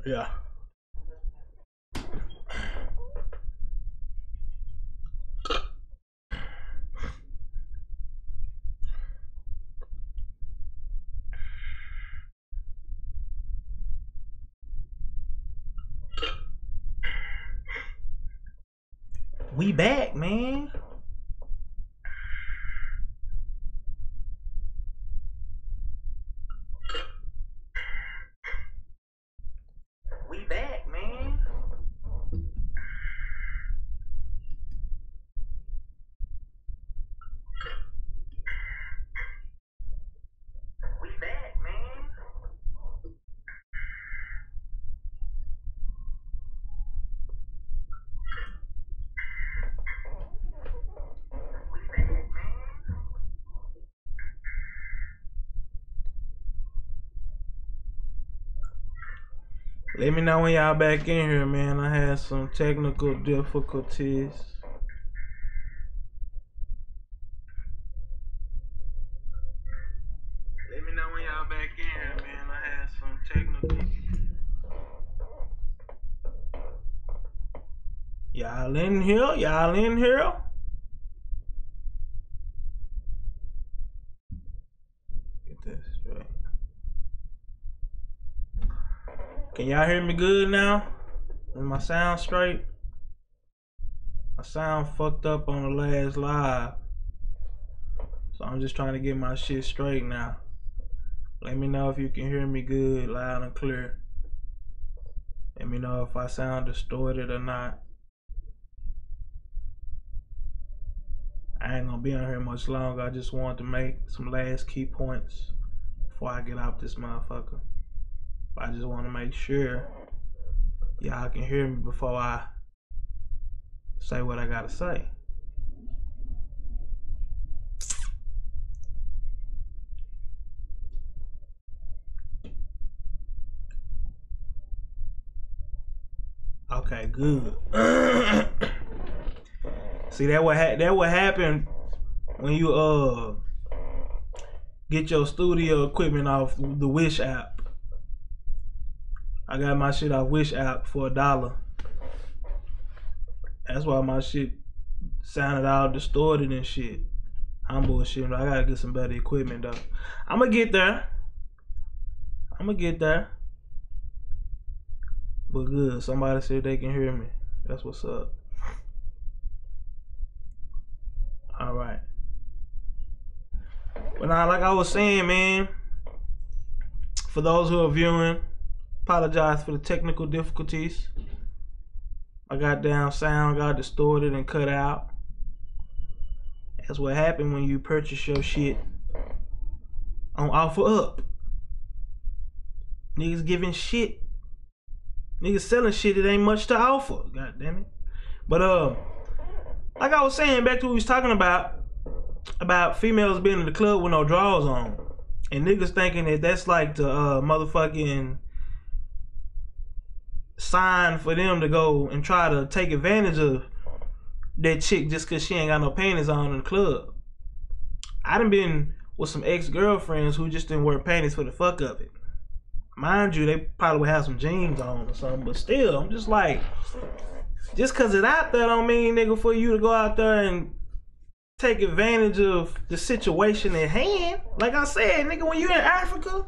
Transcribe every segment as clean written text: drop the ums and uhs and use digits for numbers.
Yeah. We back, man. We back, man. We back, man. We back, man. Let me know when y'all back in here, man. I had some technical difficulties. Let me know when y'all back in here, man. I had some technical. Y'all in here? Y'all in here? Get that straight. Can y'all hear me good now? Is my sound straight? My sound fucked up on the last live. So I'm just trying to get my shit straight now. Let me know if you can hear me good, loud and clear. Let me know if I sound distorted or not. I ain't gonna be on here much longer. I just wanted to make some last key points before I get out this motherfucker. I just want to make sure y'all can hear me before I say what I gotta say. Okay, good. See, that what happened when you get your studio equipment off the Wish app. I got my shit off Wish app for $1. That's why my shit sounded all distorted and shit. I'm bullshitting. I gotta get some better equipment though. I'ma get there. But good. Somebody said they can hear me. That's what's up. Alright. But now, like I was saying, man, for those who are viewing, apologize for the technical difficulties. My goddamn sound got distorted and cut out. That's what happened when you purchase your shit on OfferUp. Niggas giving shit. Niggas selling shit that ain't much to offer. God damn it. But like I was saying, back to what we was talking about females being in the club with no drawers on. And niggas thinking that that's like the motherfucking sign for them to go and try to take advantage of that chick just cause she ain't got no panties on in the club. I done been with some ex-girlfriends who just didn't wear panties for the fuck of it. Mind you, they probably would have some jeans on or something, but still, I'm just like, just cause it's out there don't mean, nigga, for you to go out there and take advantage of the situation at hand. Like I said, nigga, when you in Africa,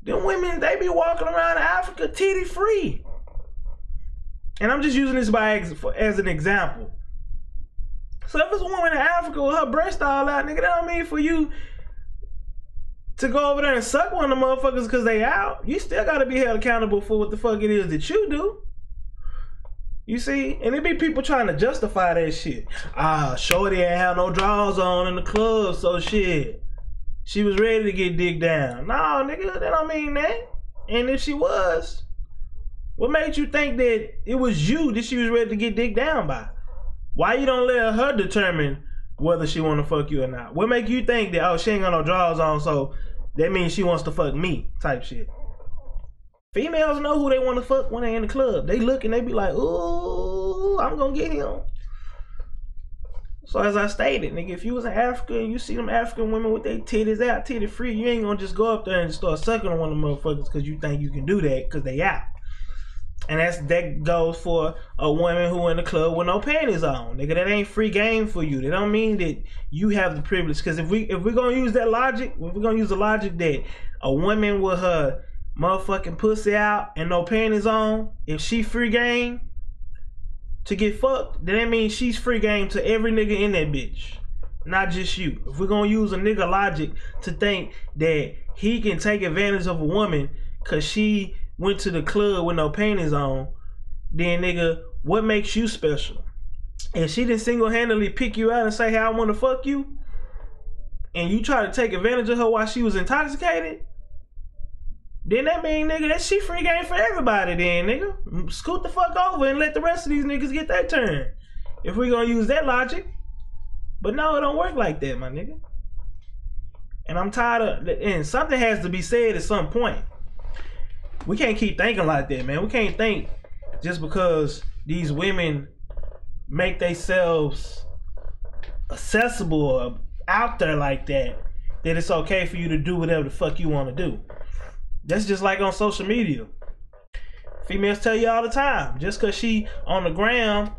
them women, they be walking around in Africa titty free. And I'm just using this as an example. So if it's a woman in Africa with her breast all out, nigga, that don't mean for you to go over there and suck one of the motherfuckers because they out. You still gotta be held accountable for what the fuck it is that you do. You see? And it be people trying to justify that shit. Shorty ain't have no drawers on in the club, so shit, she was ready to get digged down. No, nigga, that don't mean that. And if she was, what made you think that it was you that she was ready to get digged down by? Why you don't let her determine whether she want to fuck you or not? What make you think that, oh, she ain't got no drawers on, so that means she wants to fuck me type shit? Females know who they want to fuck when they in the club. They look and they be like, ooh, I'm gonna get him. So as I stated, nigga, if you was in Africa and you see them African women with their titties out, titty free, you ain't gonna just go up there and start sucking on one of them motherfuckers because you think you can do that because they out. And that goes for a woman who in the club with no panties on. Nigga, that ain't free game for you. That don't mean that you have the privilege. Because if we're gonna use that logic, if we're gonna use the logic that a woman with her motherfucking pussy out and no panties on, if she free game to get fucked, then that means she's free game to every nigga in that bitch. Not just you. If we're gonna use a nigga logic to think that he can take advantage of a woman cause she went to the club with no panties on, then nigga, what makes you special? And she didn't single-handedly pick you out and say, hey, I want to fuck you, and you try to take advantage of her while she was intoxicated, then that mean, nigga, that she free game for everybody then, nigga. Scoot the fuck over and let the rest of these niggas get their turn. If we gonna use that logic. But no, it don't work like that, my nigga. And I'm tired of, and something has to be said at some point. We can't keep thinking like that, man. We can't think just because these women make themselves accessible or out there like that it's okay for you to do whatever the fuck you want to do. That's just like on social media. Females tell you all the time, just because she on the ground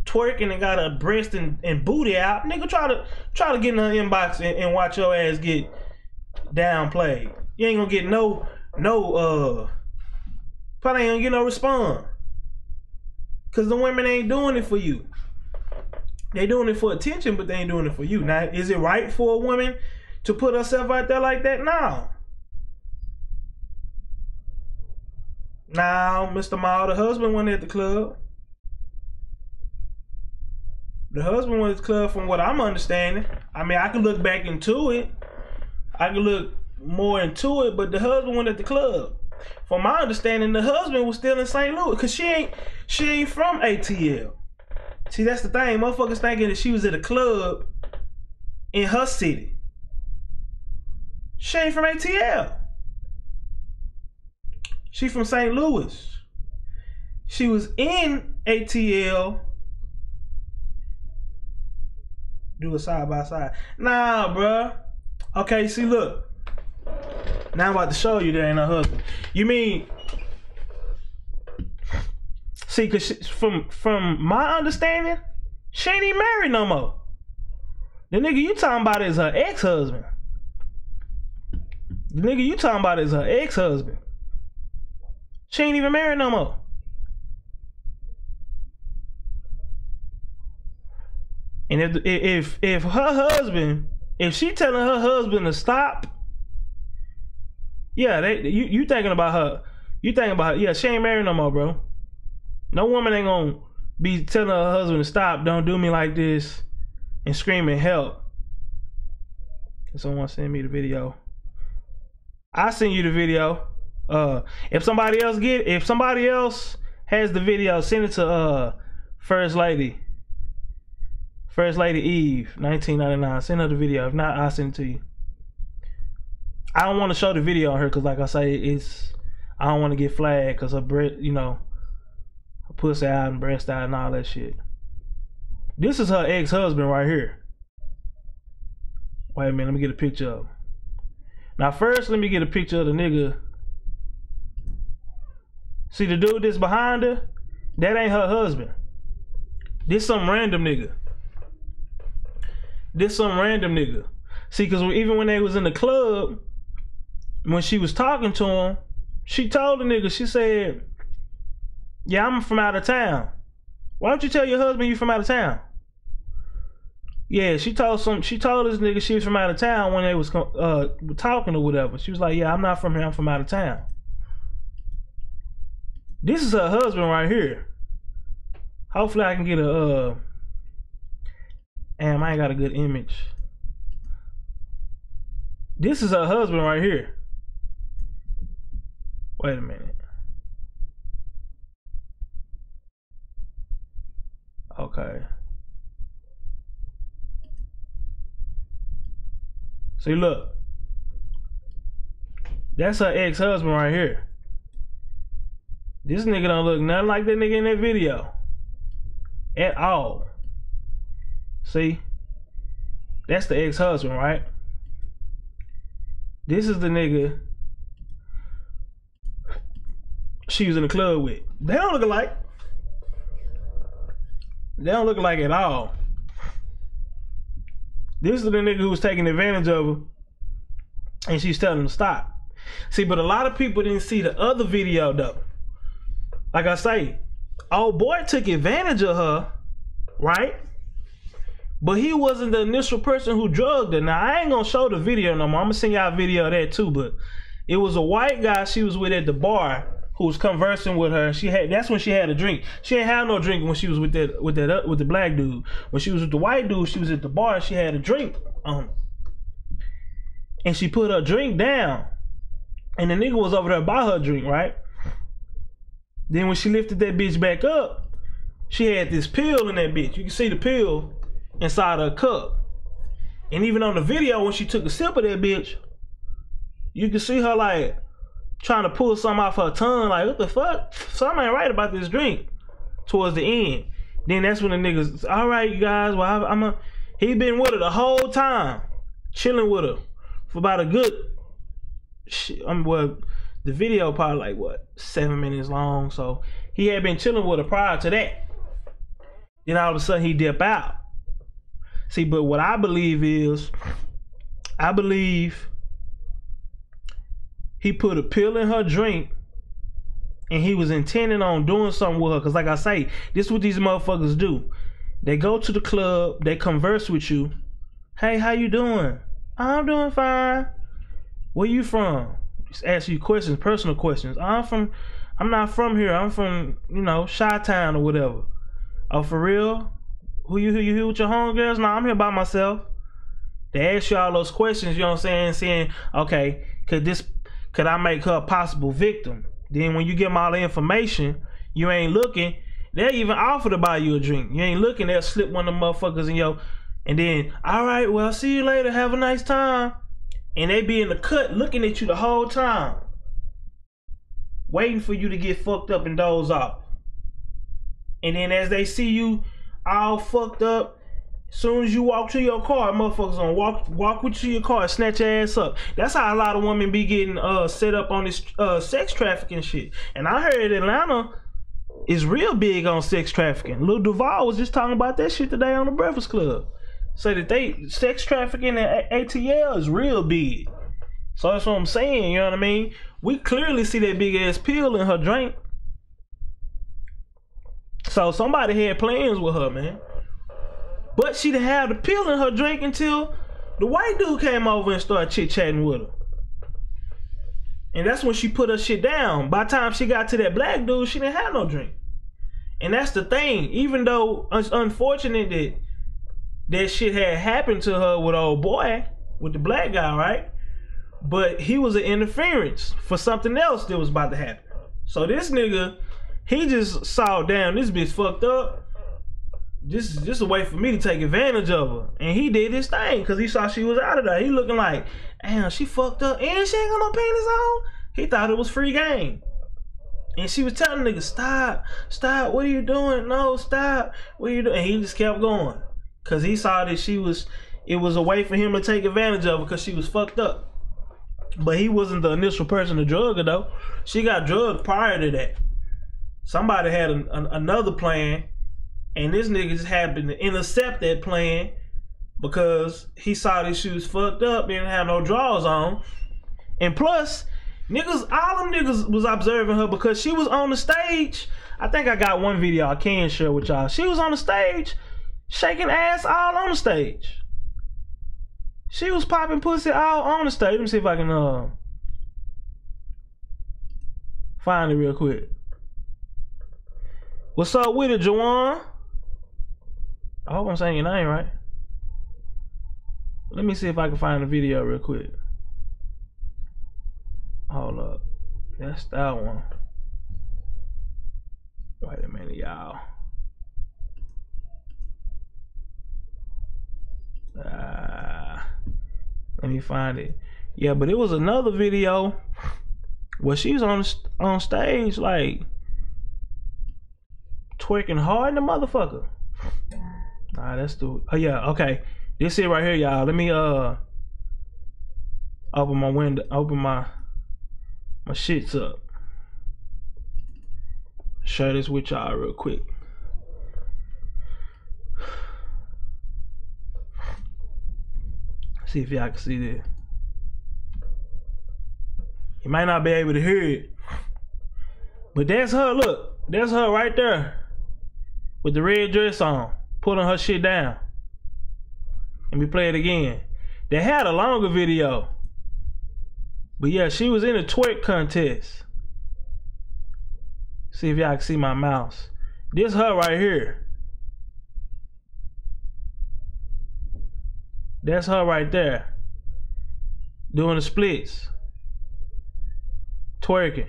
twerking and got her breast and booty out, nigga, try to get in her inbox and watch your ass get downplayed. You ain't gonna get probably ain't gonna get no response. Cause the women ain't doing it for you. They doing it for attention, but they ain't doing it for you. Now, is it right for a woman to put herself out there like that? No. Now, Mr. Maul, the husband went at the club. The husband went at the club from what I'm understanding. I mean, I can look back into it. I can look more into it, but the husband went at the club. From my understanding, the husband was still in St. Louis, cause she ain't from ATL. See, that's the thing. Motherfuckers thinking that she was at a club in her city. She ain't from ATL. She from St. Louis. She was in ATL. Do it side by side. Nah, bruh. Okay, see, look. Now I'm about to show you that ain't her husband. You mean, see, cause from my understanding, she ain't even married no more. The nigga you talking about is her ex-husband. The nigga you talking about is her ex-husband. She ain't even married no more. And if her husband, if she telling her husband to stop, yeah, you thinking about her. You thinking about her. Yeah, she ain't married no more, bro. No woman ain't gonna be telling her husband to stop, don't do me like this, and screaming help. Can someone send me the video? I send you the video. If somebody else has the video, send it to First Lady Eve, 1999. Send her the video. If not, I'll send it to you. I don't want to show the video on her because, like I say, I don't want to get flagged because her breast, her pussy out and breast out and all that shit. This is her ex-husband right here. Wait a minute, let me get a picture of him. Now first, let me get a picture of the nigga. See the dude that's behind her? That ain't her husband. This some random nigga. See, because even when they was in the club, when she was talking to him, she told the nigga, she said, yeah, I'm from out of town. Why don't you tell your husband you from out of town? Yeah, she told this nigga she was from out of town when they was talking or whatever. She was like, yeah, I'm not from here, I'm from out of town. This is her husband right here. Hopefully I can get a damn, I ain't got a good image. This is her husband right here. Wait a minute. Okay. See, look. That's her ex-husband right here. This nigga don't look nothing like that nigga in that video. At all. See? That's the ex-husband, right? This is the nigga she was in the club with. They don't look alike. They don't look alike at all. This is the nigga who was taking advantage of her, and she's telling him to stop. See, but a lot of people didn't see the other video though. Like I say, old boy took advantage of her, right? But he wasn't the initial person who drugged her. Now, I ain't gonna show the video no more. I'm gonna send y'all a video of that too, but it was a white guy she was with at the bar who was conversing with her. That's when she had a drink. She didn't have no drink when she was with the black dude. When she was with the white dude, she was at the bar and she had a drink and she put her drink down. And the nigga was over there by her drink, right? Then when she lifted that bitch back up, she had this pill in that bitch. You can see the pill inside her cup. And even on the video, when she took a sip of that bitch, you can see her like trying to pull something off her tongue, like, what the fuck? Something ain't right about this drink. Towards the end. Then that's when the niggas, all right, you guys, well, he been with her the whole time, chilling with her for about a good, well, the video probably like, what, 7 minutes long, so he had been chilling with her prior to that. Then all of a sudden he dip out. See, but what I believe is, he put a pill in her drink and he was intending on doing something with her. Because like I say, this is what these motherfuckers do. They go to the club, they converse with you. Hey, how you doing? I'm doing fine. Where you from? Just ask you questions, personal questions. I'm not from here. I'm from, Chi-Town or whatever. Oh, for real? Who you here with your homegirls? No, I'm here by myself. They ask you all those questions, you know what I'm saying? Saying, okay, could I make her a possible victim? Then when you give them all the information, you ain't looking, they'll even offer to buy you a drink. You ain't looking, they'll slip one of them motherfuckers in your, and then, all right, well, see you later, have a nice time. And they be in the cut looking at you the whole time, waiting for you to get fucked up and doze off. And then as they see you all fucked up, as soon as you walk to your car, motherfuckers gonna walk with you to your car and snatch your ass up. That's how a lot of women be getting set up on this sex trafficking shit. And I heard Atlanta is real big on sex trafficking. Lil Duval was just talking about that shit today on the Breakfast Club. Say that sex trafficking in ATL is real big. So that's what I'm saying, you know what I mean? We clearly see that big ass pill in her drink. So somebody had plans with her, man. But she didn't have the pill in her drink until the white dude came over and started chit-chatting with her. And that's when she put her shit down. By the time she got to that black dude, she didn't have no drink. And that's the thing. Even though it's unfortunate that that shit had happened to her with old boy, with the black guy, right? But he was an interference for something else that was about to happen. So this nigga, he just saw, damn, this bitch fucked up. This is just a way for me to take advantage of her. And he did his thing because he saw she was out of there. He looking like, damn, she fucked up and she ain't got no panties on. He thought it was free game. And she was telling the nigga, stop, what are you doing? No, stop, what are you doing? And he just kept going. Because he saw that it was a way for him to take advantage of her because she was fucked up. But he wasn't the initial person to drug her though. She got drugged prior to that. Somebody had another plan. And this nigga just happened to intercept that plan because he saw that she was fucked up, didn't have no drawers on. And plus, all them niggas was observing her because she was on the stage. I think I got one video I can share with y'all. She was on the stage, shaking ass all on the stage. She was popping pussy all on the stage. Let me see if I can find it real quick. What's up with it, Jawan? I hope I'm saying your name right. Let me see if I can find the video real quick. Hold up. That's that one. Wait a minute, y'all. Let me find it. Yeah, but it was another video where she's on stage like twerking hard in the motherfucker. Nah, that's the, oh yeah, okay. This it right here, y'all. Let me open my window, open my shits up. share this with y'all real quick. See if y'all can see this. You might not be able to hear it, but that's her. Look, that's her right there with the red dress on, putting her shit down. Let me play it again. They had a longer video, but yeah, she was in a twerk contest. See if y'all can see my mouse. This her right here. That's her right there, doing the splits, twerking,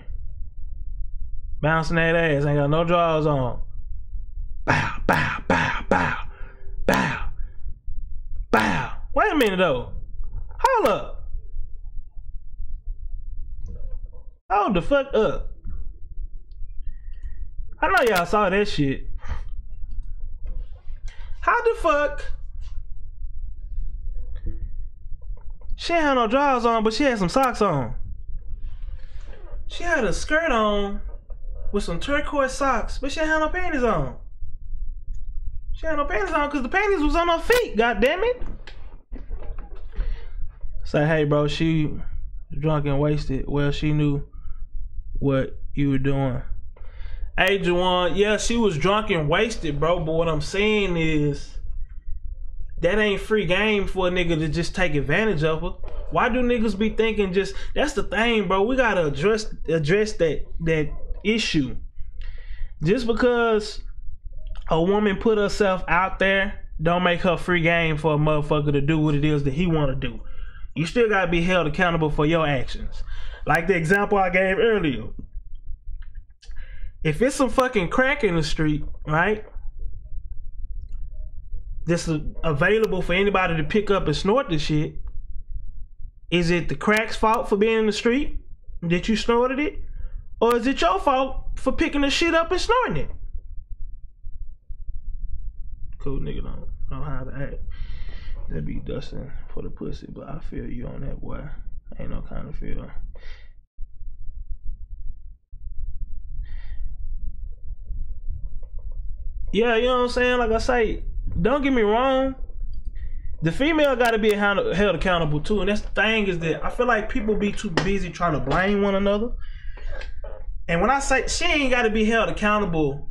bouncing that ass. Ain't got no drawers on. Bow, bow, bow, bow, bow, bow. Wait a minute though. Hold up. Hold the fuck up. I know y'all saw that shit. How the fuck? She ain't had no drawers on, but she had some socks on. She had a skirt on with some turquoise socks, but she ain't had no panties on. She had no panties on because the panties was on her feet, god damn it. Say, hey bro, she was drunk and wasted. Well, she knew what you were doing. Hey Juwan, yeah, she was drunk and wasted, bro, but what I'm saying is that ain't free game for a nigga to just take advantage of her. Why do niggas be thinking just, that's the thing, bro. We gotta address that issue. Just because a woman put herself out there don't make her free game for a motherfucker to do what it is that he wanna do. You still gotta be held accountable for your actions. Like the example I gave earlier. If it's some fucking crack in the street, right? This is available for anybody to pick up and snort the shit. Is it the crack's fault for being in the street that you snorted it? Or is it your fault for picking the shit up and snorting it? Cool nigga don't know how to act. That be dusting for the pussy, but I feel you on that, boy. Ain't no kind of feel. Yeah, you know what I'm saying? Like I say, don't get me wrong. The female got to be held accountable too. And that's the thing, is that I feel like people be too busy trying to blame one another. And when I say she ain't got to be held accountable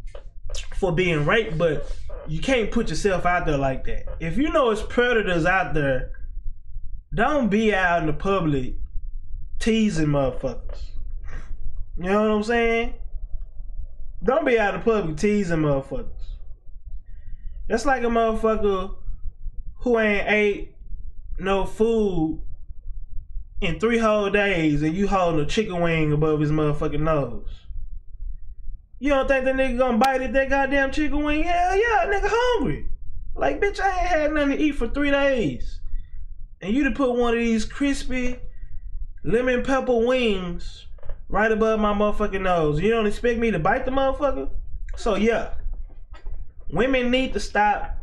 for being raped, but you can't put yourself out there like that. If you know it's predators out there, don't be out in the public teasing motherfuckers. You know what I'm saying? Don't be out in the public teasing motherfuckers. That's like a motherfucker who ain't ate no food in 3 whole days and you holding a chicken wing above his motherfucking nose. You don't think that nigga gonna bite at that goddamn chicken wing? Hell yeah, nigga hungry. Like, bitch, I ain't had nothing to eat for 3 days. And you to put one of these crispy lemon pepper wings right above my motherfucking nose. You don't expect me to bite the motherfucker? So yeah, women need to stop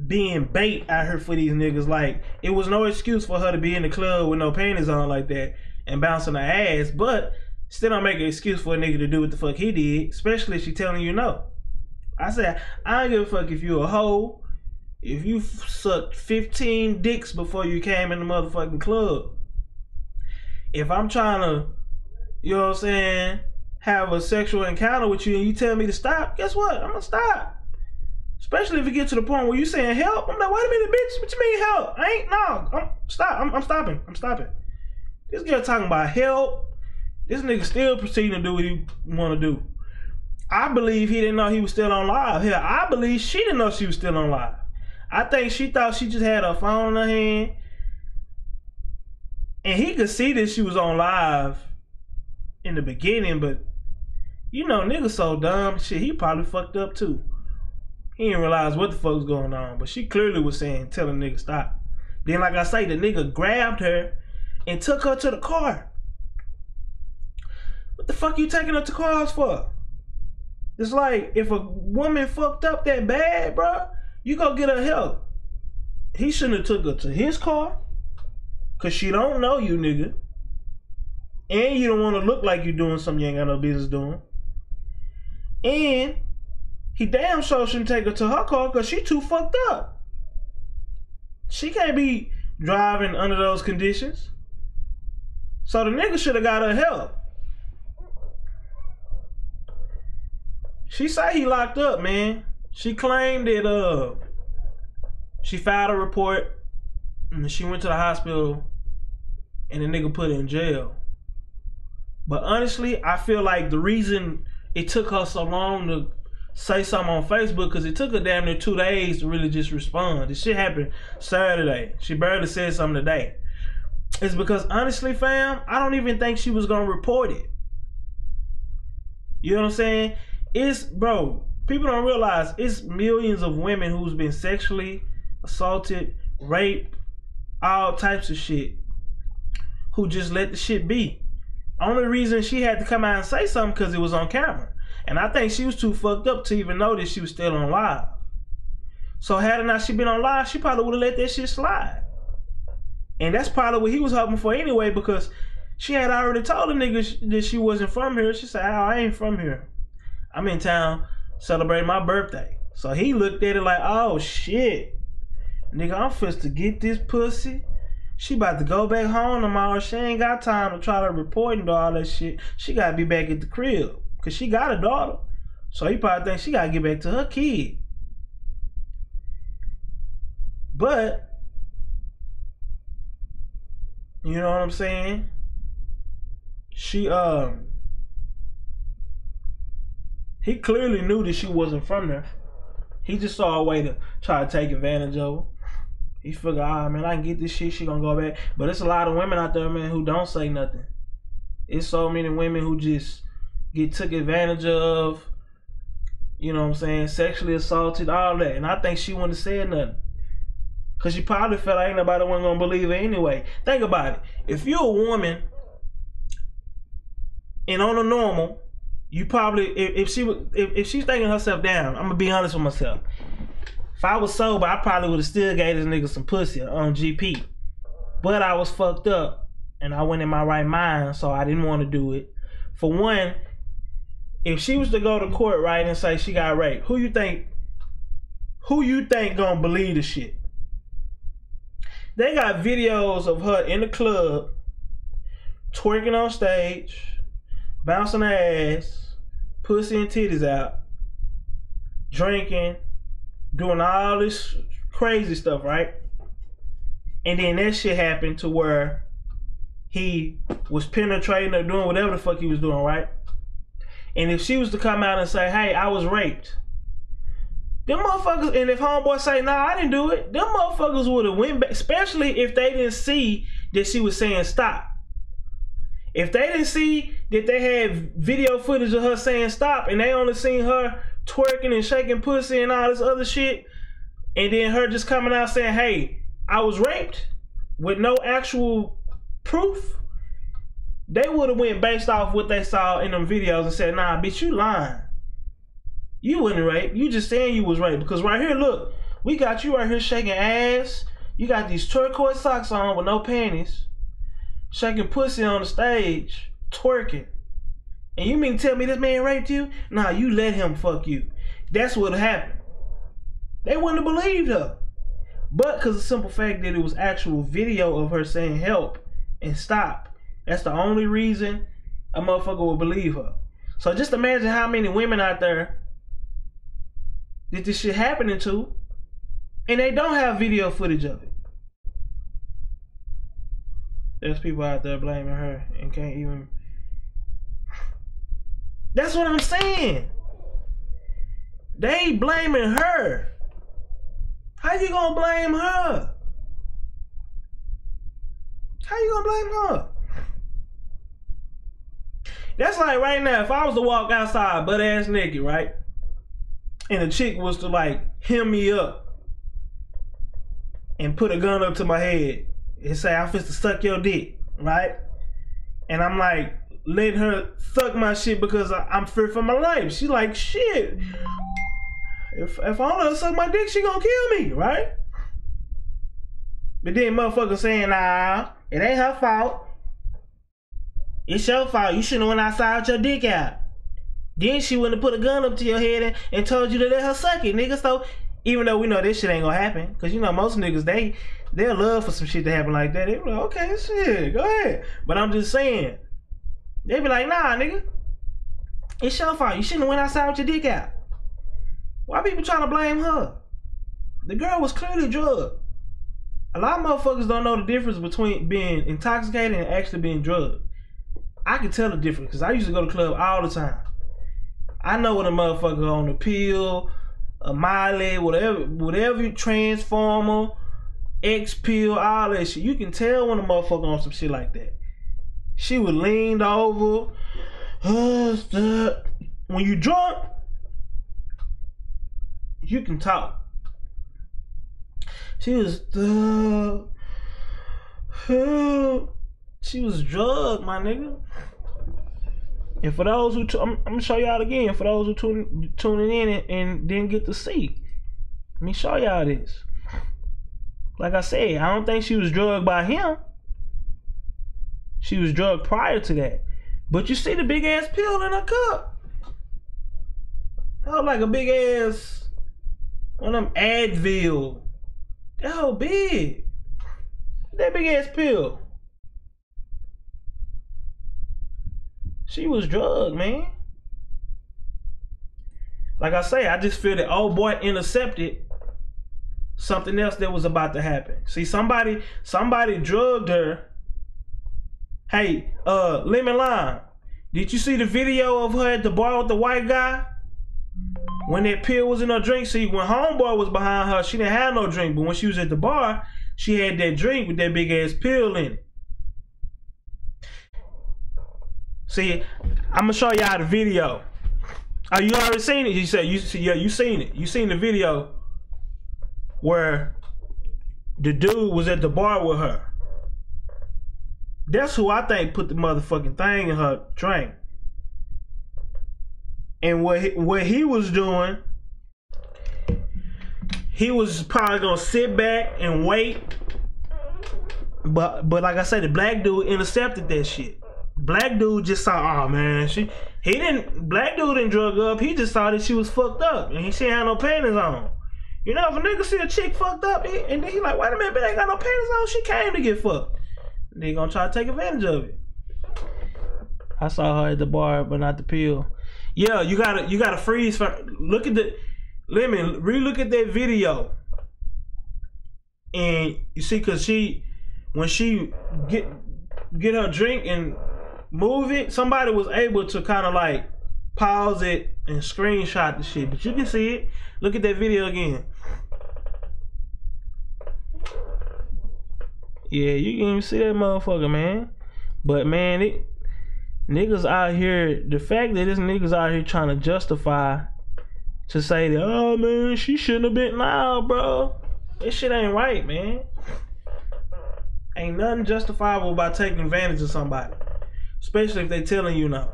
being bait out here for these niggas. Like, it was no excuse for her to be in the club with no panties on like that and bouncing her ass, but still don't make an excuse for a nigga to do what the fuck he did, especially if she telling you no. I said, I don't give a fuck if you a hoe, if you sucked 15 dicks before you came in the motherfucking club. If I'm trying to, you know what I'm saying, have a sexual encounter with you and you tell me to stop, guess what? I'm gonna stop. Especially if you get to the point where you saying help. I'm like, wait a minute, bitch, what you mean help? I ain't, no, I'm stopping. This girl talking about help. This nigga still proceeding to do what he want to do. I believe he didn't know he was still on live. Hell, I believe she didn't know she was still on live. I think she thought she just had her phone in her hand. And he could see that she was on live in the beginning, but you know, nigga so dumb. Shit, he probably fucked up too. He didn't realize what the fuck was going on, but she clearly was saying, telling nigga stop. Then, like I say, the nigga grabbed her and took her to the car. What the fuck you taking her to cars for? It's like, if a woman fucked up that bad, bro, you go get her help. He shouldn't have took her to his car, cause she don't know you, nigga. And you don't want to look like you doing something you ain't got no business doing. And he damn sure shouldn't take her to her car because she too fucked up. She can't be driving under those conditions. So the nigga should have got her help. She said he locked up, man. She claimed that she filed a report and she went to the hospital and the nigga put her in jail. But honestly, I feel like the reason it took her so long to say something on Facebook, because it took her damn near 2 days to really just respond. This shit happened Saturday. She barely said something today. It's because honestly, fam, I don't even think she was gonna report it. You know what I'm saying? Bro, people don't realize it's millions of women who's been sexually assaulted, raped, all types of shit, who just let the shit be. Only reason she had to come out and say something because it was on camera. And I think she was too fucked up to even know that she was still on live. So had it not she been on live, she probably would have let that shit slide. And that's probably what he was hoping for anyway, because she had already told the nigga that she wasn't from here. She said, "Oh, I ain't from here. I'm in town celebrating my birthday." So he looked at it like, "Oh shit, nigga, I'm supposed to get this pussy. She about to go back home tomorrow. She ain't got time to try to report and do all that shit. She gotta be back at the crib. Cause she got a daughter." So he probably thinks she gotta get back to her kid. But you know what I'm saying? He clearly knew that she wasn't from there. He just saw a way to try to take advantage of her. He figured, man, I can get this shit, she gonna go back. But it's a lot of women out there, man, who don't say nothing. It's so many women who just get took advantage of, you know what I'm saying, sexually assaulted, all that. And I think she wouldn't have said nothing. Cause she probably felt like ain't nobody wasn't gonna believe her anyway. Think about it. If you're a woman and on a normal, you probably, if she's thinking herself down, I'm gonna be honest with myself. If I was sober, I probably would have still gave this nigga some pussy on GP. But I was fucked up and I went in my right mind, so I didn't want to do it. For one, if she was to go to court, right, and say she got raped, who you think gonna believe the shit? They got videos of her in the club, twerking on stage, bouncing her ass, pussy and titties out, drinking, doing all this crazy stuff, right? And then that shit happened to where he was penetrating or doing whatever the fuck he was doing, right? And if she was to come out and say, "Hey, I was raped," them motherfuckers, and if homeboy say, "Nah, I didn't do it," them motherfuckers would have went back, especially if they didn't see that she was saying stop. If they didn't see that they had video footage of her saying stop and they only seen her twerking and shaking pussy and all this other shit, and then her just coming out saying, "Hey, I was raped," with no actual proof, they would have went based off what they saw in them videos and said, "Nah, bitch, you lying. You wasn't raped. You just saying you was raped." Because right here, look, we got you right here shaking ass. You got these turquoise socks on with no panties, shaking pussy on the stage, twerking. And you mean to tell me this man raped you? Nah, you let him fuck you. That's what happened. They wouldn't have believed her. But because of the simple fact that it was actual video of her saying help and stop, that's the only reason a motherfucker would believe her. So just imagine how many women out there that this shit happening to, and they don't have video footage of it. There's people out there blaming her and can't even. That's what I'm saying. They blaming her. How you gonna blame her? How you gonna blame her? That's like right now, if I was to walk outside butt ass naked, right? And a chick was to like hem me up and put a gun up to my head and say, "I'm finna suck your dick," right? And I'm like, letting her suck my shit because I'm fearing for my life. She like, shit. If I don't let her suck my dick, she gonna kill me, right? But then motherfucker saying, "Nah, it ain't her fault. It's your fault. You shouldn't have went outside with your dick out." Then she wouldn't have put a gun up to your head and told you to let her suck it, nigga. So even though we know this shit ain't gonna happen, cause you know most niggas they'll love for some shit to happen like that. They be like, okay, shit, go ahead. But I'm just saying, they be like, nah, nigga, it's your fault. You shouldn't have went outside with your dick out. Why people trying to blame her? The girl was clearly drugged. A lot of motherfuckers don't know the difference between being intoxicated and actually being drugged. I can tell the difference because I used to go to the club all the time. I know when a motherfucker on a pill, a Miley, whatever, Transformer, X pill, all that shit. You can tell when a motherfucker on some shit like that. She was leaned over. When you drunk, you can talk. She was drugged, my nigga. And for those who, I'm gonna show y'all again. For those who tuning in and didn't get to see, let me show y'all this. Like I said, I don't think she was drugged by him. She was drugged prior to that. But you see the big ass pill in her cup. That was like a big ass one of them Advil. That whole big. That big ass pill. She was drugged, man. Like I say, I just feel that old boy intercepted something else that was about to happen. See, somebody drugged her. Hey, Lemon Lime, did you see the video of her at the bar with the white guy? When that pill was in her drink. See, when homeboy was behind her, she didn't have no drink. But when she was at the bar, she had that drink with that big ass pill in it. See, I'm gonna show y'all the video. Oh, you already seen it? You said you seen it. You seen the video where the dude was at the bar with her. That's who I think put the motherfucking thing in her drink. And what he was doing, he was probably gonna sit back and wait. But like I said, the black dude intercepted that shit. Black dude just saw, oh man, black dude didn't drug up. He just saw that she was fucked up and she ain't had no panties on. You know, if a nigga see a chick fucked up and then he like, wait a minute, bitch ain't got no panties on, she came to get fucked. They gonna try to take advantage of it. I saw her at the bar, but not the pill. Yeah, you gotta freeze for, look at relook at that video. And you see, cause when she get her drink and move it, somebody was able to kind of like pause it and screenshot the shit, but you can see it. Look at that video again. Yeah, you can even see that motherfucker, man. But man, niggas out here, the fact that this niggas out here trying to justify to say that, oh man, she shouldn't have been loud, bro. This shit ain't right, man. Ain't nothing justifiable about taking advantage of somebody. Especially if they telling you no.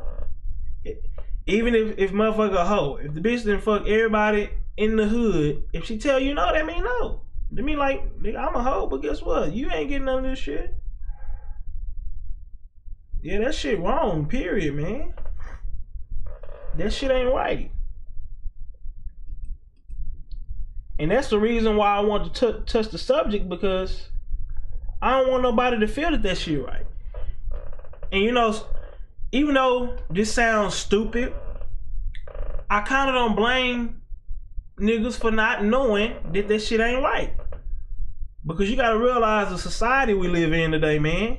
Even if motherfucker a hoe. If the bitch didn't fuck everybody in the hood, if she tell you no, that mean no. That mean like, nigga, I'm a hoe, but guess what? You ain't getting none of this shit. Yeah, that shit wrong, period, man. That shit ain't right. And that's the reason why I want to touch the subject, because I don't want nobody to feel that shit right. And you know, even though this sounds stupid, I kind of don't blame niggas for not knowing that shit ain't right. Because you gotta realize the society we live in today, man.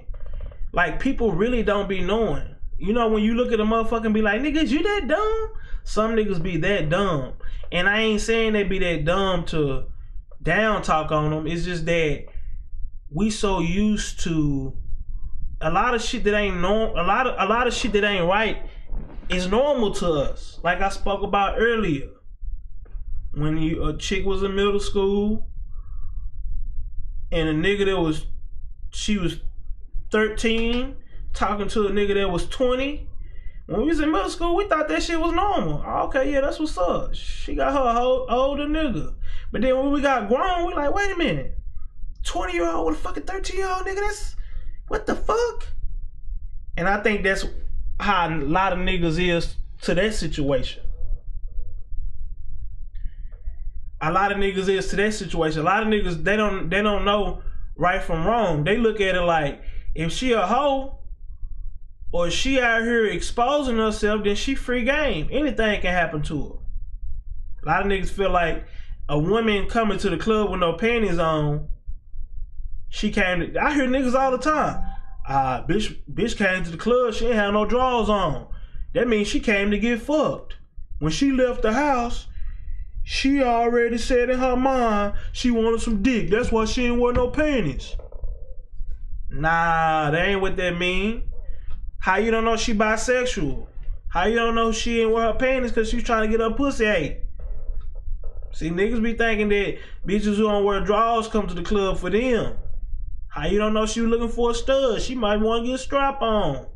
Like, people really don't be knowing. You know, when you look at a motherfucker and be like, niggas, you that dumb? Some niggas be that dumb. And I ain't saying they be that dumb to down talk on them. It's just that we so used to a lot of shit that ain't normal. A lot of shit that ain't right is normal to us. Like I spoke about earlier, when a chick was in middle school and a nigga that she was 13 talking to a nigga that was 20. When we was in middle school, we thought that shit was normal. Okay, yeah, that's what's up. She got her older nigga. But then when we got grown, we like, wait a minute. 20-year-old with a fucking 13-year-old nigga, that's, what the fuck? And I think that's how a lot of niggas is to that situation. A lot of niggas is to that situation. A lot of niggas, they don't know right from wrong. They look at it like, if she a hoe or she out here exposing herself, then she free game. Anything can happen to her. A lot of niggas feel like a woman coming to the club with no panties on, she came to, I hear niggas all the time, bitch came to the club, she ain't had no drawers on. That means she came to get fucked. When she left the house, she already said in her mind she wanted some dick. That's why she ain't wear no panties. Nah, that ain't what that mean. How you don't know she bisexual? How you don't know she ain't wear her panties because she trying to get her pussy ate? See, niggas be thinking that bitches who don't wear drawers come to the club for them. How you don't know she was looking for a stud? She might want to get a strap on.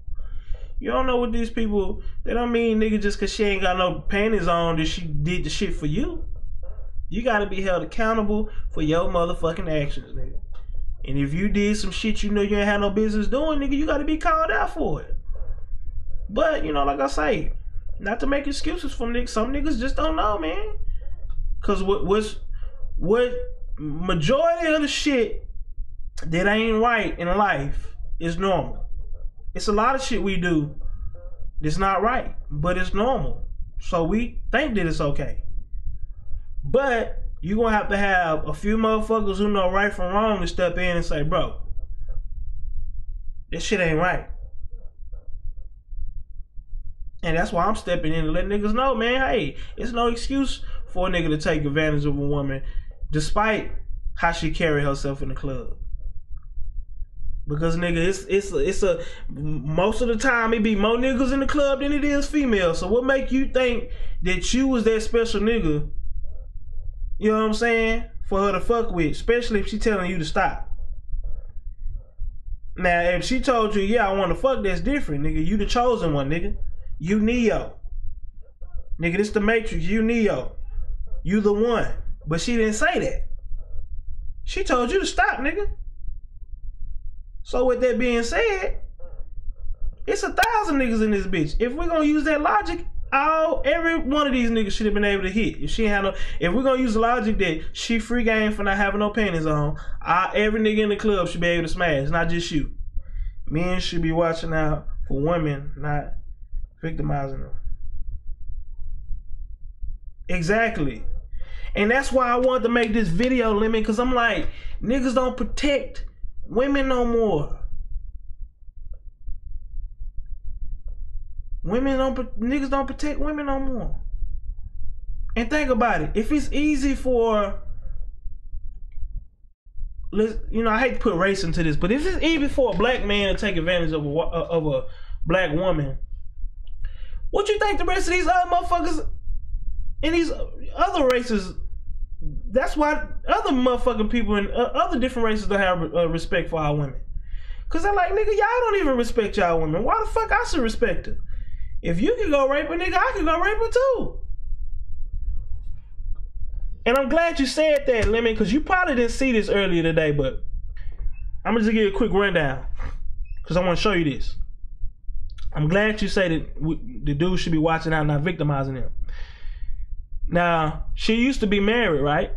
You don't know what these people, they don't mean nigga just cause she ain't got no panties on that she did the shit for you. You gotta be held accountable for your motherfucking actions, nigga. And if you did some shit you know you ain't had no business doing, nigga, you gotta be called out for it. But, you know, like I say, not to make excuses for niggas, some niggas just don't know, man. Cause what majority of the shit that ain't right in life is normal. It's a lot of shit we do that's not right, but it's normal. So we think that it's okay. But you're gonna have a few motherfuckers who know right from wrong to step in and say, bro, this shit ain't right. And that's why I'm stepping in and letting niggas know, man, hey, it's no excuse for a nigga to take advantage of a woman despite how she carry herself in the club. Because nigga, it's a most of the time it be more niggas in the club than it is females. So what make you think that you was that special nigga, you know what I'm saying, for her to fuck with, especially if she telling you to stop? Now, if she told you, yeah, I want to fuck, that's different, nigga. You the chosen one, nigga. You Neo. Nigga, this the Matrix. You Neo. You the one. But she didn't say that. She told you to stop, nigga. So with that being said, it's 1,000 niggas in this bitch. If we're gonna use that logic, every one of these niggas should have been able to hit. If we're gonna use the logic that she free game for not having no panties on, every nigga in the club should be able to smash, not just you. Men should be watching out for women, not victimizing them. Exactly. And that's why I wanted to make this video, Lemon, because I'm like, niggas don't protect women no more. Niggas don't protect women no more. And think about it. If it's easy for, you know, I hate to put race into this, but if it's easy for a black man to take advantage of a black woman, what you think the rest of these other motherfuckers in these other races, that's why other motherfucking people in other different races don't have respect for our women. Cause they're like, nigga, y'all don't even respect y'all women. Why the fuck I should respect her? If you can go rape a nigga, I can go rape her too. And I'm glad you said that, Lemon, because you probably didn't see this earlier today, but I'm gonna just give you a quick rundown because I want to show you this. I'm glad you say that the dude should be watching out, not victimizing him. Now, she used to be married, right?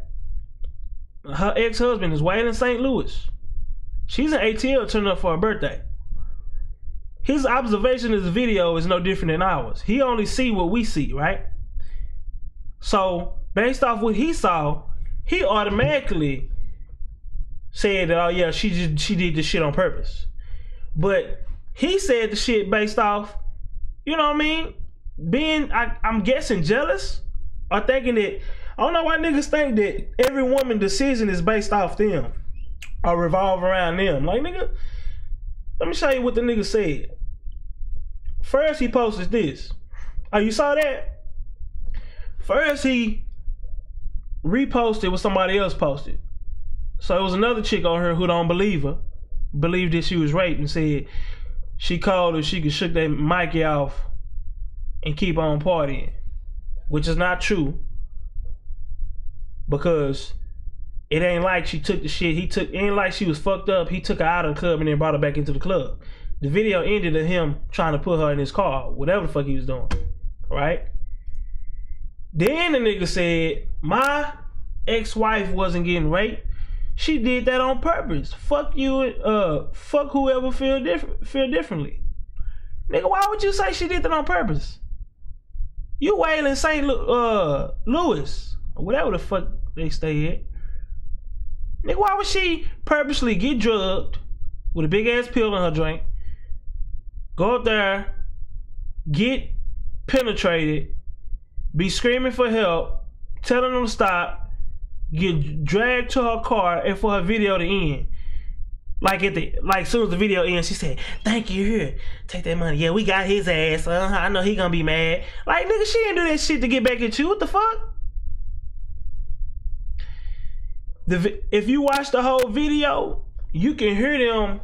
Her ex-husband is way in St. Louis. She's in ATL turning up for her birthday. His observation of the video is no different than ours. He only see what we see, right? So, based off what he saw, he automatically said that, oh yeah, she did this shit on purpose. But he said the shit based off, you know what I mean, being, I'm guessing, jealous, or thinking that, I don't know why niggas think that every woman's decision is based off them or revolve around them. Like, nigga, let me show you what the nigga said. First, he posted this. Oh, you saw that? First, he reposted what somebody else posted. So it was another chick on her who don't believe her, believed that she was raped, and said she called her, she could shook that Mikey off and keep on partying, which is not true, because it ain't like she took the shit. It ain't like she was fucked up. He took her out of the club and then brought her back into the club. The video ended in him trying to put her in his car, whatever the fuck he was doing. right? Then the nigga said, my ex-wife wasn't getting raped. She did that on purpose. Fuck you, fuck whoever feel differently. Nigga, why would you say she did that on purpose? You Eiland St. Louis, or whatever the fuck they stay at. Nigga, why would she purposely get drugged with a big ass pill in her drink, go up there, get penetrated, be screaming for help, telling them to stop, get dragged to her car, and for her video to end? Like as soon as the video ends, she said, "Thank you, here, take that money. Yeah, we got his ass. I know he gonna be mad." Like, nigga, she didn't do that shit to get back at you. What the fuck? If you watch the whole video, you can hear them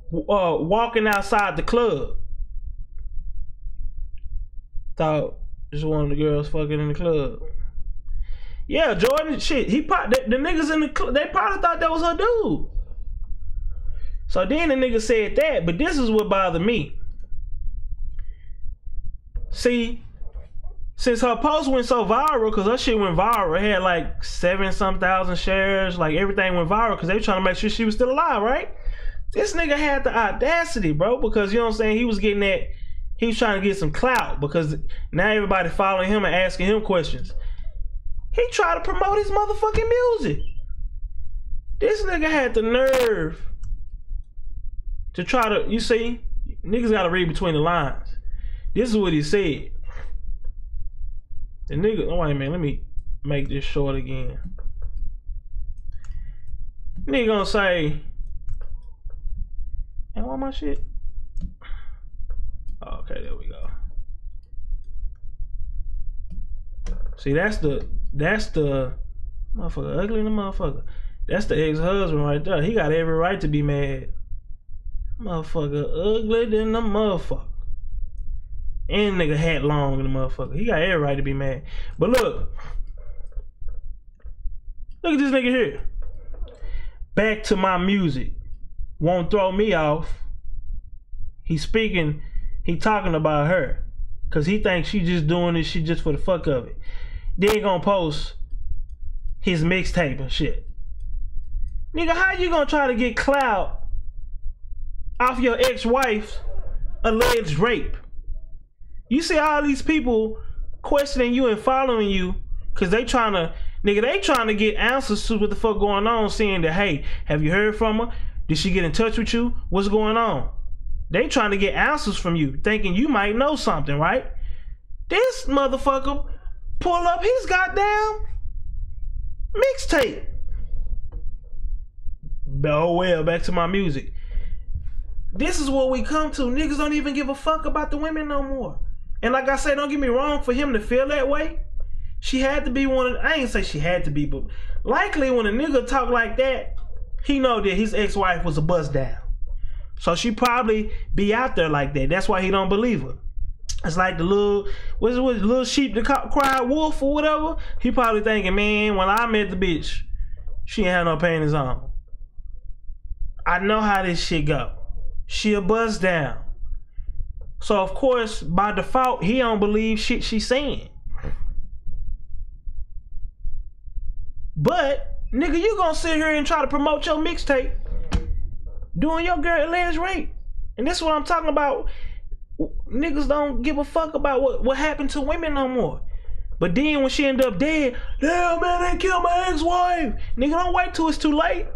walking outside the club. Thought just one of the girls fucking in the club. Yeah, Jordan, shit. The niggas in the club, they probably thought that was her dude. So then the nigga said that, but this is what bothered me. See, since her post went so viral, because her shit went viral, it had like 7-some thousand shares, like everything went viral because they were trying to make sure she was still alive, right? This nigga had the audacity, bro, because, you know what I'm saying, he was getting that, he was trying to get some clout because now everybody following him and asking him questions. He tried to promote his motherfucking music. This nigga had the nerve to try to, you see, niggas gotta read between the lines. This is what he said. The nigga, oh wait a minute, let me make this short again. Nigga gonna say, "I want my shit." Oh, okay, there we go. See, that's the motherfucker, ugly in the motherfucker. That's the ex-husband right there. He got every right to be mad. Motherfucker ugly than the motherfucker. And nigga hat long than the motherfucker. He got every right to be mad. But look at this nigga here. Back to my music. Won't throw me off. He talking about her. Cause he thinks she just doing this shit just for the fuck of it. Then he gonna post his mixtape and shit. Nigga, how you gonna try to get clout off your ex-wife's alleged rape? You see all these people questioning you and following you because they trying to get answers to what the fuck going on, saying that, hey, have you heard from her? Did she get in touch with you? What's going on? They trying to get answers from you, thinking you might know something, right? This motherfucker pull up his goddamn mixtape. Oh well, back to my music. This is what we come to. Niggas don't even give a fuck about the women no more. And like I said, don't get me wrong, for him to feel that way, she had to be one of, I ain't say she had to be, but likely when a nigga talk like that, he know that his ex-wife was a bust down. So she probably be out there like that. That's why he don't believe her. It's like the little sheep that cried wolf or whatever. He probably thinking, man, when I met the bitch, she ain't had no panties on. I know how this shit go. She a bust down. So of course, by default, he don't believe shit she's saying. But nigga, you gonna sit here and try to promote your mixtape doing your girl alleged rape. And this is what I'm talking about. Niggas don't give a fuck about what happened to women no more. But then when she end up dead, damn man, they killed my ex-wife. Nigga, don't wait till it's too late.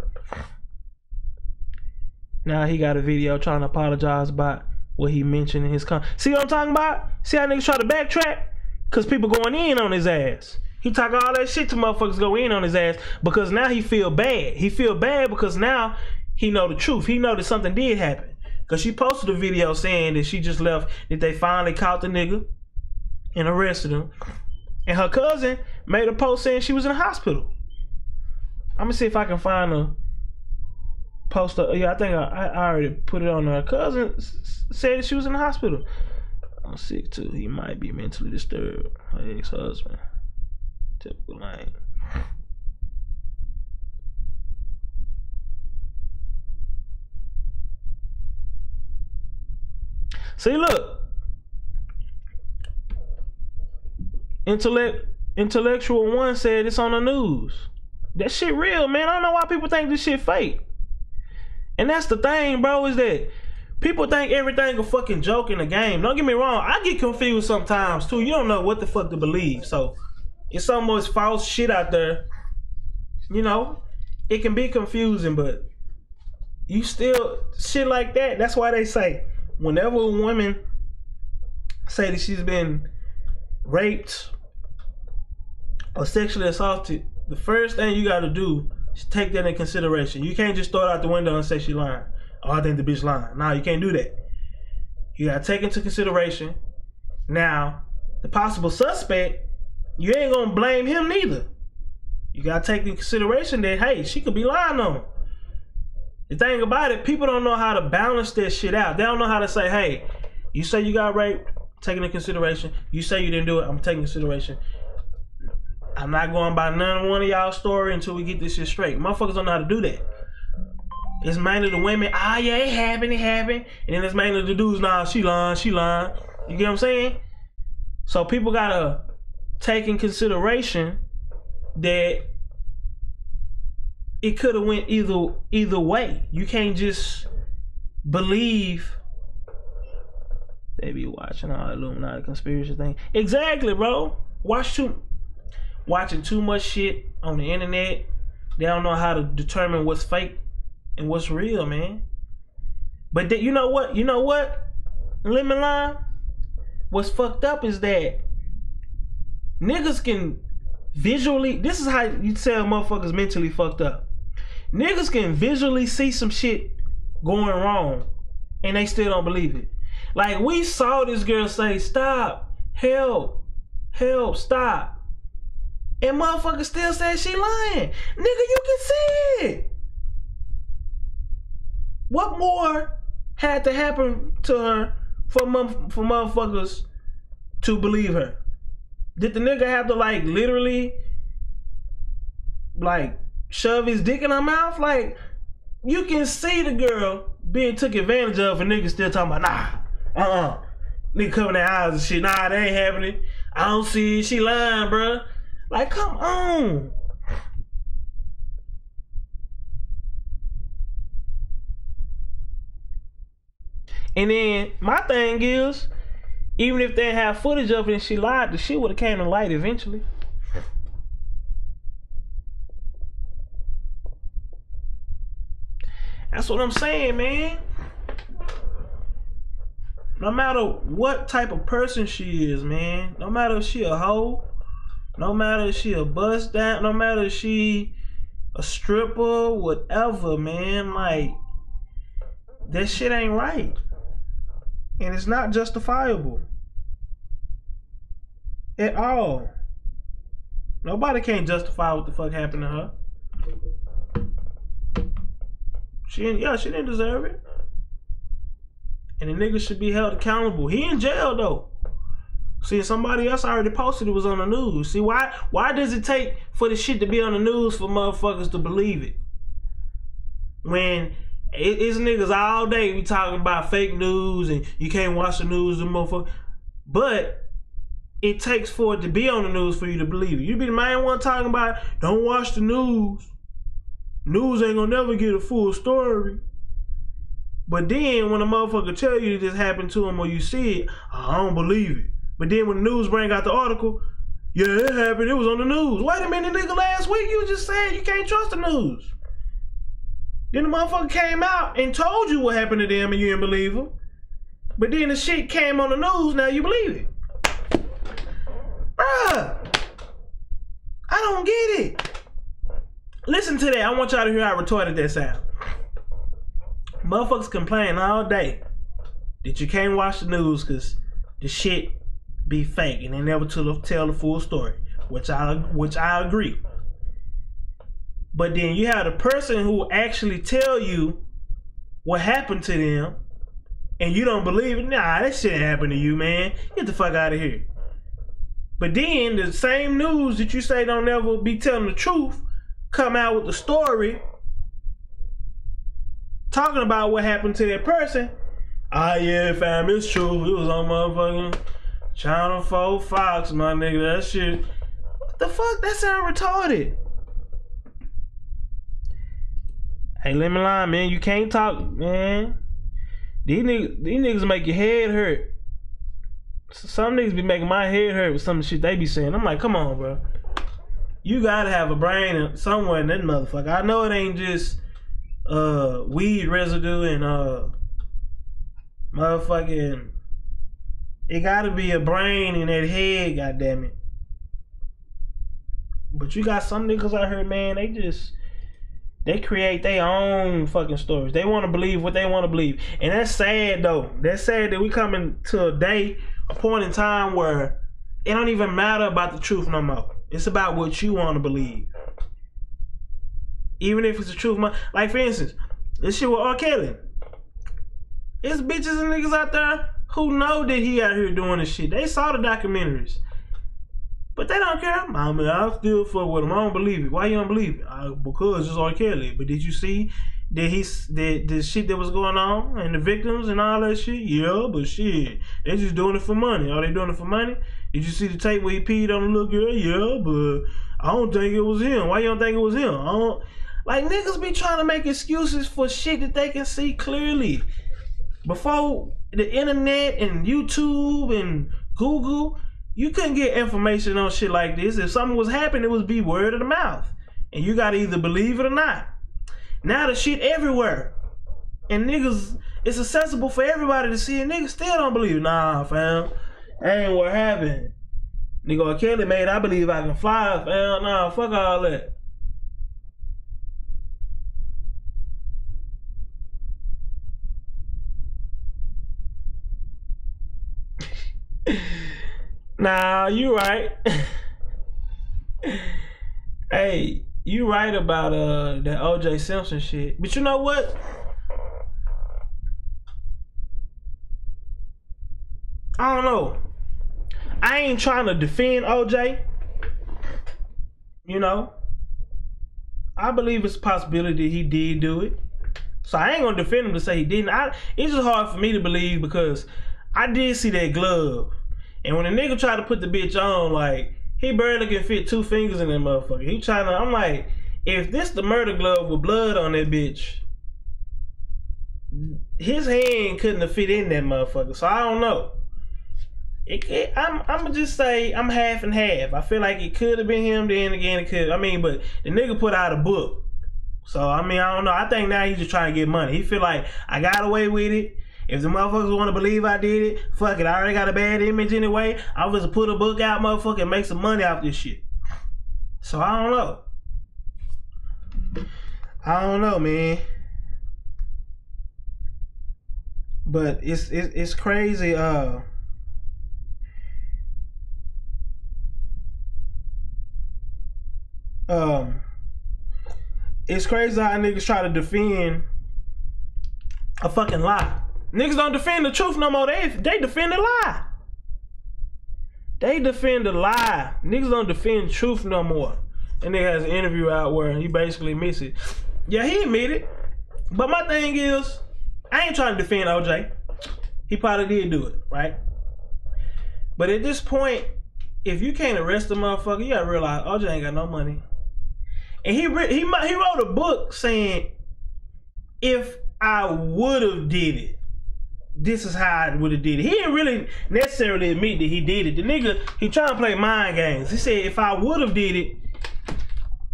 Now he got a video trying to apologize about what he mentioned in his See what I'm talking about? See how niggas try to backtrack? Cause people going in on his ass. He talk all that shit to motherfuckers go in on his ass because now he feel bad. He feel bad because now he know the truth. He know that something did happen. Cause she posted a video saying that she just left, that they finally caught the nigga and arrested him. And her cousin made a post saying she was in the hospital. I'm gonna see if I can find a poster. Yeah, I think I already put it on. Her cousin said that she was in the hospital. I'm sick too. He might be mentally disturbed. Her ex-husband. Typical lane. See, look. Intellectual one said it's on the news. That shit real, man. I don't know why people think this shit fake. And that's the thing, bro, is that people think everything a fucking joke in the game. Don't get me wrong, I get confused sometimes too. You don't know what the fuck to believe. So it's so much false shit out there. You know, it can be confusing, but you still shit like that. That's why they say whenever a woman say that she's been raped or sexually assaulted, the first thing you gotta do is take that in consideration. You can't just throw it out the window and say she lying. Oh, I think the bitch lying. Nah, you can't do that. You gotta take into consideration. Now, the possible suspect, you ain't gonna blame him neither. You gotta take into consideration that, hey, she could be lying on him. The thing about it, people don't know how to balance that shit out. They don't know how to say, hey, you say you got raped, taking into consideration. You say you didn't do it, I'm taking into consideration. I'm not going by none one of y'all's story until we get this shit straight. Motherfuckers don't know how to do that. It's mainly the women, yeah, it happened. And then it's mainly the dudes, nah, she lying. You get what I'm saying? So people gotta take in consideration that it could have went either way. You can't just believe they be watching all Illuminati conspiracy thing. Exactly, bro. Watching too much shit on the internet. They don't know how to determine what's fake and what's real, man. But you know what? Lemon line. What's fucked up is that niggas can visually. This is how you tell motherfuckers mentally fucked up. Niggas can visually see some shit going wrong, and they still don't believe it. Like we saw this girl say, "Stop, help, stop." And motherfucker still said she lying. Nigga, you can see it. What more had to happen to her for motherfuckers to believe her? Did the nigga have to like literally like shove his dick in her mouth? Like you can see the girl being took advantage of and niggas still talking about nigga covering their eyes and shit. Nah, that ain't happening. I don't see it. She lying, bruh. Like, come on. And then my thing is, even if they have footage of it and she lied, the shit would have came to light eventually. That's what I'm saying, man. No matter what type of person she is, man. No matter if she a hoe, no matter if she a bust down, no matter if she a stripper, whatever, man, like, that shit ain't right. And it's not justifiable. At all. Nobody can't justify what the fuck happened to her. She didn't deserve it. And the nigga should be held accountable. He in jail, though. See, somebody else already posted it was on the news. See, why does it take for the shit to be on the news for motherfuckers to believe it? When it's niggas all day we talking about fake news and you can't watch the news and motherfucker. But it takes for it to be on the news for you to believe it. You be the main one talking about don't watch the news. News ain't gonna never get a full story. But then when a motherfucker tell you this happened to him or you see it, I don't believe it. But then when the news bring out the article, yeah, it happened, it was on the news. Wait a minute, nigga, last week you just said you can't trust the news. Then the motherfucker came out and told you what happened to them and you didn't believe him. But then the shit came on the news, now you believe it. Bruh, I don't get it. Listen to that, I want y'all to hear how retarded that sound. Motherfuckers complain all day that you can't watch the news because the shit be fake and they never tell the full story, which I agree. But then you have the person who actually tell you what happened to them and you don't believe it. Nah, that shit happened to you, man. Get the fuck out of here. But then the same news that you say don't never be telling the truth come out with the story talking about what happened to that person. Yeah, fam, it's true. It was on motherfucking Channel 4 Fox, my nigga. That shit. What the fuck? That sound retarded. Hey, let me lie, man. You can't talk, man. These niggas make your head hurt. Some niggas be making my head hurt with some of the shit they be saying. I'm like, come on, bro. You gotta have a brain somewhere in that motherfucker. I know it ain't just weed residue and motherfucking. It gotta be a brain in that head, goddammit. But you got some niggas out here, man. They create their own fucking stories. They want to believe what they want to believe, and that's sad though. That's sad that we coming to a point in time where it don't even matter about the truth no more. It's about what you want to believe, even if it's the truth. Like for instance, this shit with R. Kelly. It's bitches and niggas out there who know that he out here doing this shit. They saw the documentaries. But they don't care. I mean, I still fuck with him. I don't believe it. Why you don't believe it? Because it's R. Kelly. But did you see that the shit that was going on and the victims and all that shit? Yeah, but shit, they just doing it for money. Are they doing it for money? Did you see the tape where he peed on the little girl? Yeah, but I don't think it was him. Why you don't think it was him? Like, niggas be trying to make excuses for shit that they can see clearly. Before the internet and YouTube and Google, you couldn't get information on shit like this. If something was happening, it would be word of the mouth. And you gotta either believe it or not. Now the shit everywhere. And niggas, it's accessible for everybody to see, and niggas still don't believe it. Nah, fam. That ain't what happened. Nigga R. Kelly made I Believe I Can Fly, fam. Nah, fuck all that. Nah, you right. Hey, you right about that O.J. Simpson shit. But you know what? I don't know. I ain't trying to defend O.J. You know? I believe it's a possibility he did do it. So I ain't gonna defend him to say he didn't. It's just hard for me to believe because I did see that glove. And when a nigga try to put the bitch on, like, he barely can fit 2 fingers in that motherfucker. He trying to, I'm like, if this the murder glove with blood on that bitch, his hand couldn't have fit in that motherfucker. So I don't know. I'm gonna just say I'm half and half. I feel like it could have been him, then again it could. I mean, but the nigga put out a book. So, I mean, I don't know. I think now he's just trying to get money. He feel like, I got away with it. If the motherfuckers want to believe I did it, fuck it. I already got a bad image anyway. I was to put a book out, motherfucker, and make some money off this shit. So I don't know. I don't know, man. But it's crazy. It's crazy how niggas try to defend a fucking lie. Niggas don't defend the truth no more. They defend the lie. They defend the lie. Niggas don't defend truth no more. And nigga has an interview out where he basically admits it. Yeah, he admitted. But my thing is, I ain't trying to defend OJ. He probably did do it, right? But at this point, if you can't arrest a motherfucker, you gotta realize OJ ain't got no money. And he wrote a book saying, if I would have did it, this is how I would have did it. He didn't really necessarily admit that he did it. The nigga, he trying to play mind games. He said, if I would have did it,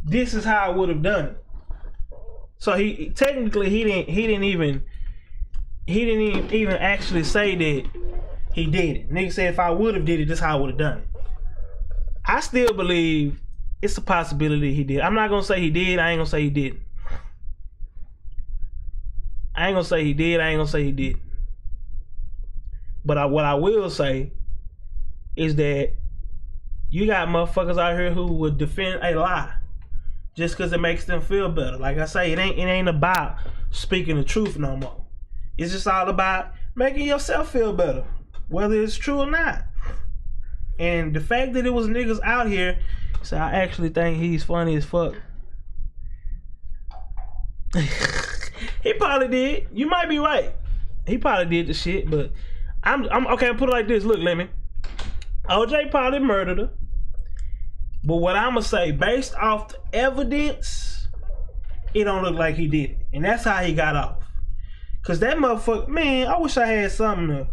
this is how I would have done it. So he technically he didn't even actually say that he did it. Nigga said, if I would have did it, this is how I would have done it. I still believe it's a possibility he did. I'm not gonna say he did. I ain't gonna say he didn't. I ain't gonna say he did. I ain't gonna say he did. But what I will say is that you got motherfuckers out here who would defend a lie just because it makes them feel better. Like I say, it ain't about speaking the truth no more. It's just all about making yourself feel better, whether it's true or not. And the fact that it was niggas out here, so I actually think he's funny as fuck. He probably did. You might be right. He probably did the shit, but I'm okay. I'll put it like this. Look, Lemon. OJ probably murdered her. But what I'ma say, based off the evidence, it don't look like he did it. And that's how he got off. Cause that motherfucker, man, I wish I had something to.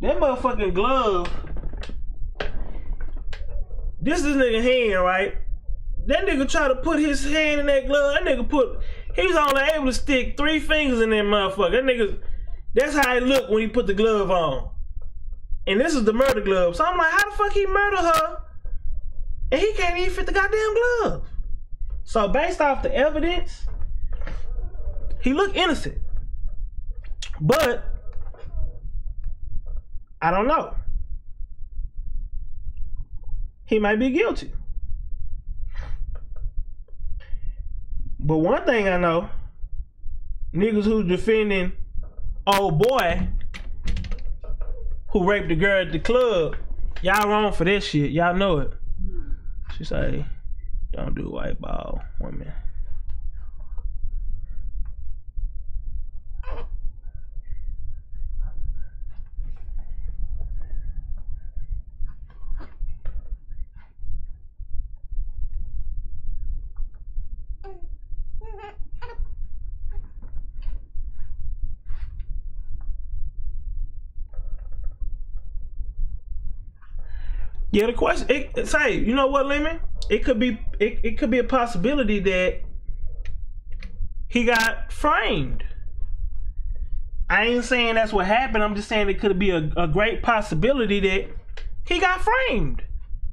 That motherfucking glove. This is nigga hand, right? That nigga try to put his hand in that glove. That nigga he was only able to stick 3 fingers in that motherfucker. That nigga, that's how it looked when he put the glove on. And this is the murder glove. So I'm like, how the fuck he murder her? And he can't even fit the goddamn glove. So based off the evidence, he looked innocent. But I don't know. He might be guilty. But one thing I know, niggas who defending old boy who raped the girl at the club, y'all wrong for this shit. Y'all know it. She say, don't do white ball women. Yeah, the question, you know what, Lemon? It could be a possibility that he got framed. I ain't saying that's what happened. I'm just saying it could be a great possibility that he got framed.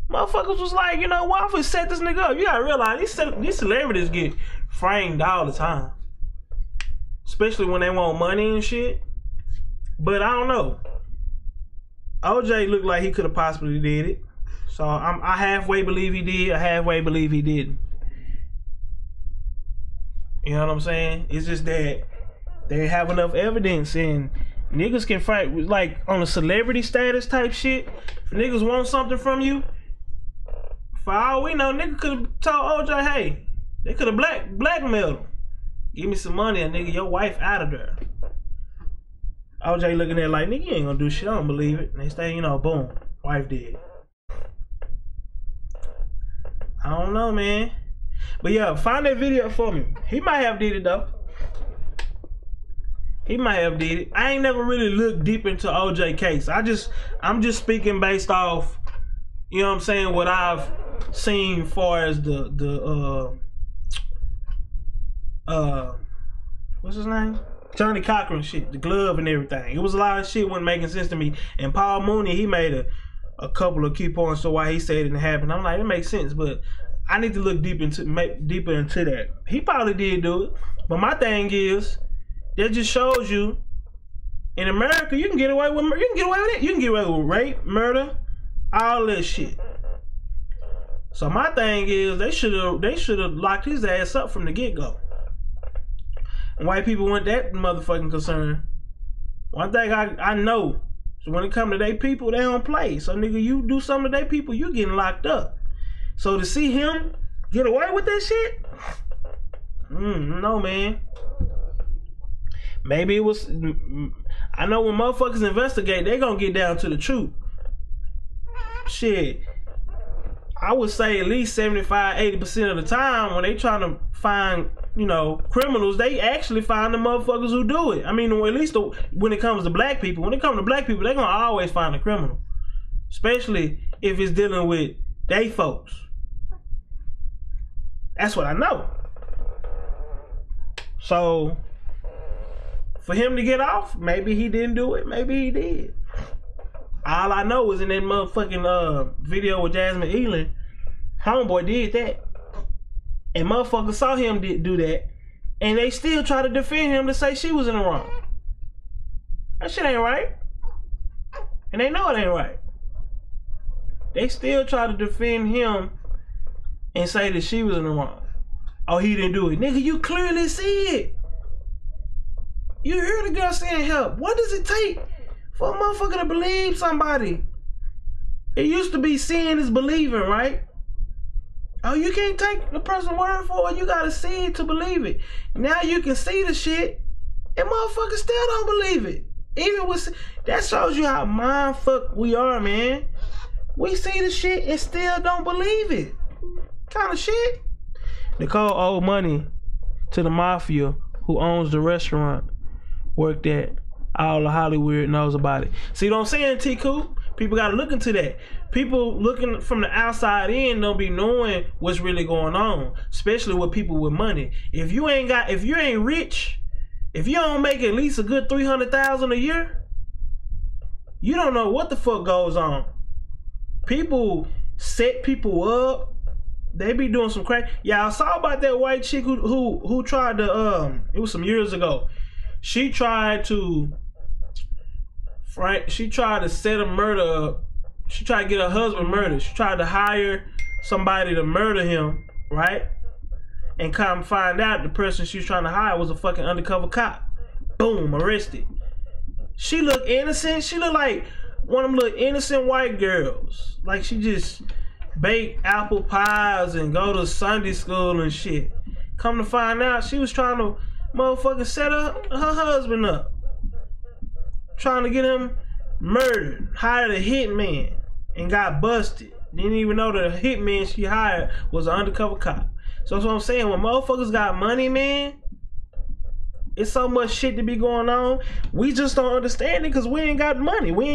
Motherfuckers was like, you know what, I'm gonna set this nigga up. You gotta realize these celebrities get framed all the time, especially when they want money and shit. But I don't know. OJ looked like he could have possibly did it. So I halfway believe he did, I halfway believe he didn't. You know what I'm saying? It's just that they have enough evidence and niggas can fight, like on a celebrity status type shit. If niggas want something from you, for all we know, nigga could have told OJ, hey, they could have blackmailed him. Give me some money and nigga, your wife out of there. OJ looking at it like, nigga, you ain't gonna do shit, I don't believe it. Next thing you know, boom, wife dead. I don't know, man. But yeah, find that video for me. He might have did it though. He might have did it. I ain't never really looked deep into OJ case. I'm just speaking based off, you know what I'm saying, what I've seen far as the what's his name? Johnny Cochran shit, the glove and everything. It was a lot of shit wasn't making sense to me. And Paul Mooney, he made a couple of key points to why he said it didn't happen. I'm like, it makes sense, but I need to look deeper into that. He probably did do it, but my thing is, that just shows you, in America, you can get away with it. You can get away with rape, murder, all that shit. So my thing is, they should have locked his ass up from the get go. And white people want that motherfucking concern. One thing I know, so when it come to they people, they don't play. So nigga, you do something to they people, you getting locked up. So to see him get away with that shit, no, man. Maybe it was, I know when motherfuckers investigate, they gonna get down to the truth. Shit, I would say at least 75-80% of the time when they trying to find, you know, criminals, they actually find the motherfuckers who do it. I mean, at least when it comes to black people, they gonna always find a criminal. Especially if it's dealing with they folks. That's what I know. So, for him to get off, maybe he didn't do it, maybe he did. All I know is in that motherfucking video with Jasmine Eiland, homeboy did that. And motherfuckers saw him do that, and they still try to defend him to say she was in the wrong. That shit ain't right. And they know it ain't right. They still try to defend him and say that she was in the wrong. Oh, he didn't do it. Nigga, you clearly see it. You hear the girl saying help. What does it take for a motherfucker to believe somebody? It used to be seeing is believing, right? Oh, you can't take the person's word for it. You gotta see it to believe it. Now you can see the shit, and motherfuckers still don't believe it. Even with that shows you how mindfuck we are, man. We see the shit and still don't believe it. Kind of shit. Nicole owed money to the mafia who owns the restaurant worked at. All the Hollywood knows about it. See what I'm saying, T-Coop? People gotta look into that. People looking from the outside in don't be knowing what's really going on, especially with people with money. If you ain't rich, if you don't make at least a good $300,000 a year, you don't know what the fuck goes on. People set people up. They be doing some crack. Yeah, I saw about that white chick who tried to it was some years ago. She tried to set a murder up. She tried to get her husband murdered. She tried to hire somebody to murder him, right? And come find out the person she was trying to hire was a fucking undercover cop. Boom, arrested. She looked innocent. She looked like one of them little innocent white girls. Like she just bake apple pies and go to Sunday school and shit. Come to find out, she was trying to motherfucking set her husband up. Trying to get him murdered. Hired a hitman and got busted. Didn't even know the hitman she hired was an undercover cop. So that's what I'm saying. When motherfuckers got money, man, it's so much shit to be going on. We just don't understand it because we ain't got money. We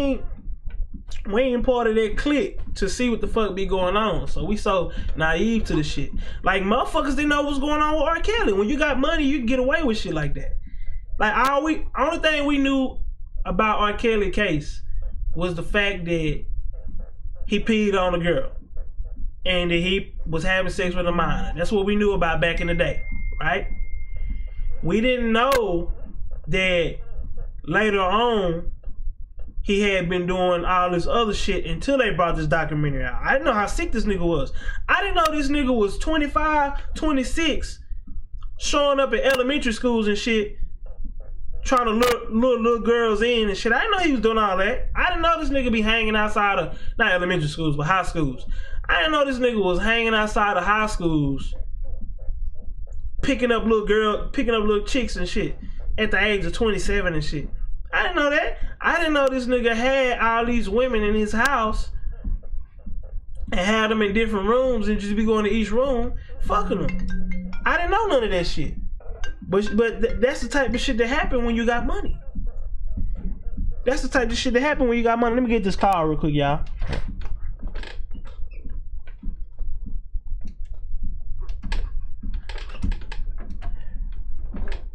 ain't part of that clique to see what the fuck be going on. So we so naive to the shit. Like motherfuckers didn't know what's going on with R. Kelly. When you got money, you can get away with shit like that. Like only thing we knew about R. Kelly case was the fact that he peed on a girl and that he was having sex with a minor. That's what we knew about back in the day, right? We didn't know that later on he had been doing all this other shit until they brought this documentary out. I didn't know how sick this nigga was. I didn't know this nigga was 25, 26, showing up at elementary schools and shit, trying to lure little girls in and shit. I didn't know he was doing all that. I didn't know this nigga be hanging outside of, not elementary schools, but high schools. I didn't know this nigga was hanging outside of high schools, picking up little chicks and shit at the age of 27 and shit. I didn't know that. I didn't know this nigga had all these women in his house and had them in different rooms and just be going to each room fucking them. I didn't know none of that shit. But that's the type of shit that happen when you got money. That's the type of shit that happen when you got money. Let me get this call real quick, y'all.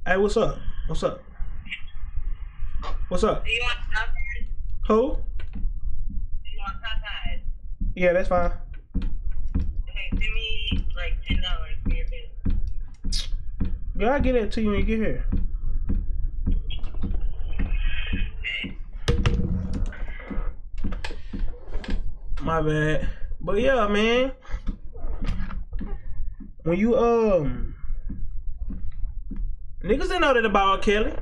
Hey, what's up? What's up? What's up? Do you want Popeyes? Who? Do you want Popeyes? Yeah, that's fine. Okay, send me like $10 for your bill. Girl, I'll get that to you when you get here. My bad. But yeah, man. When you niggas didn't know that about R. Kelly.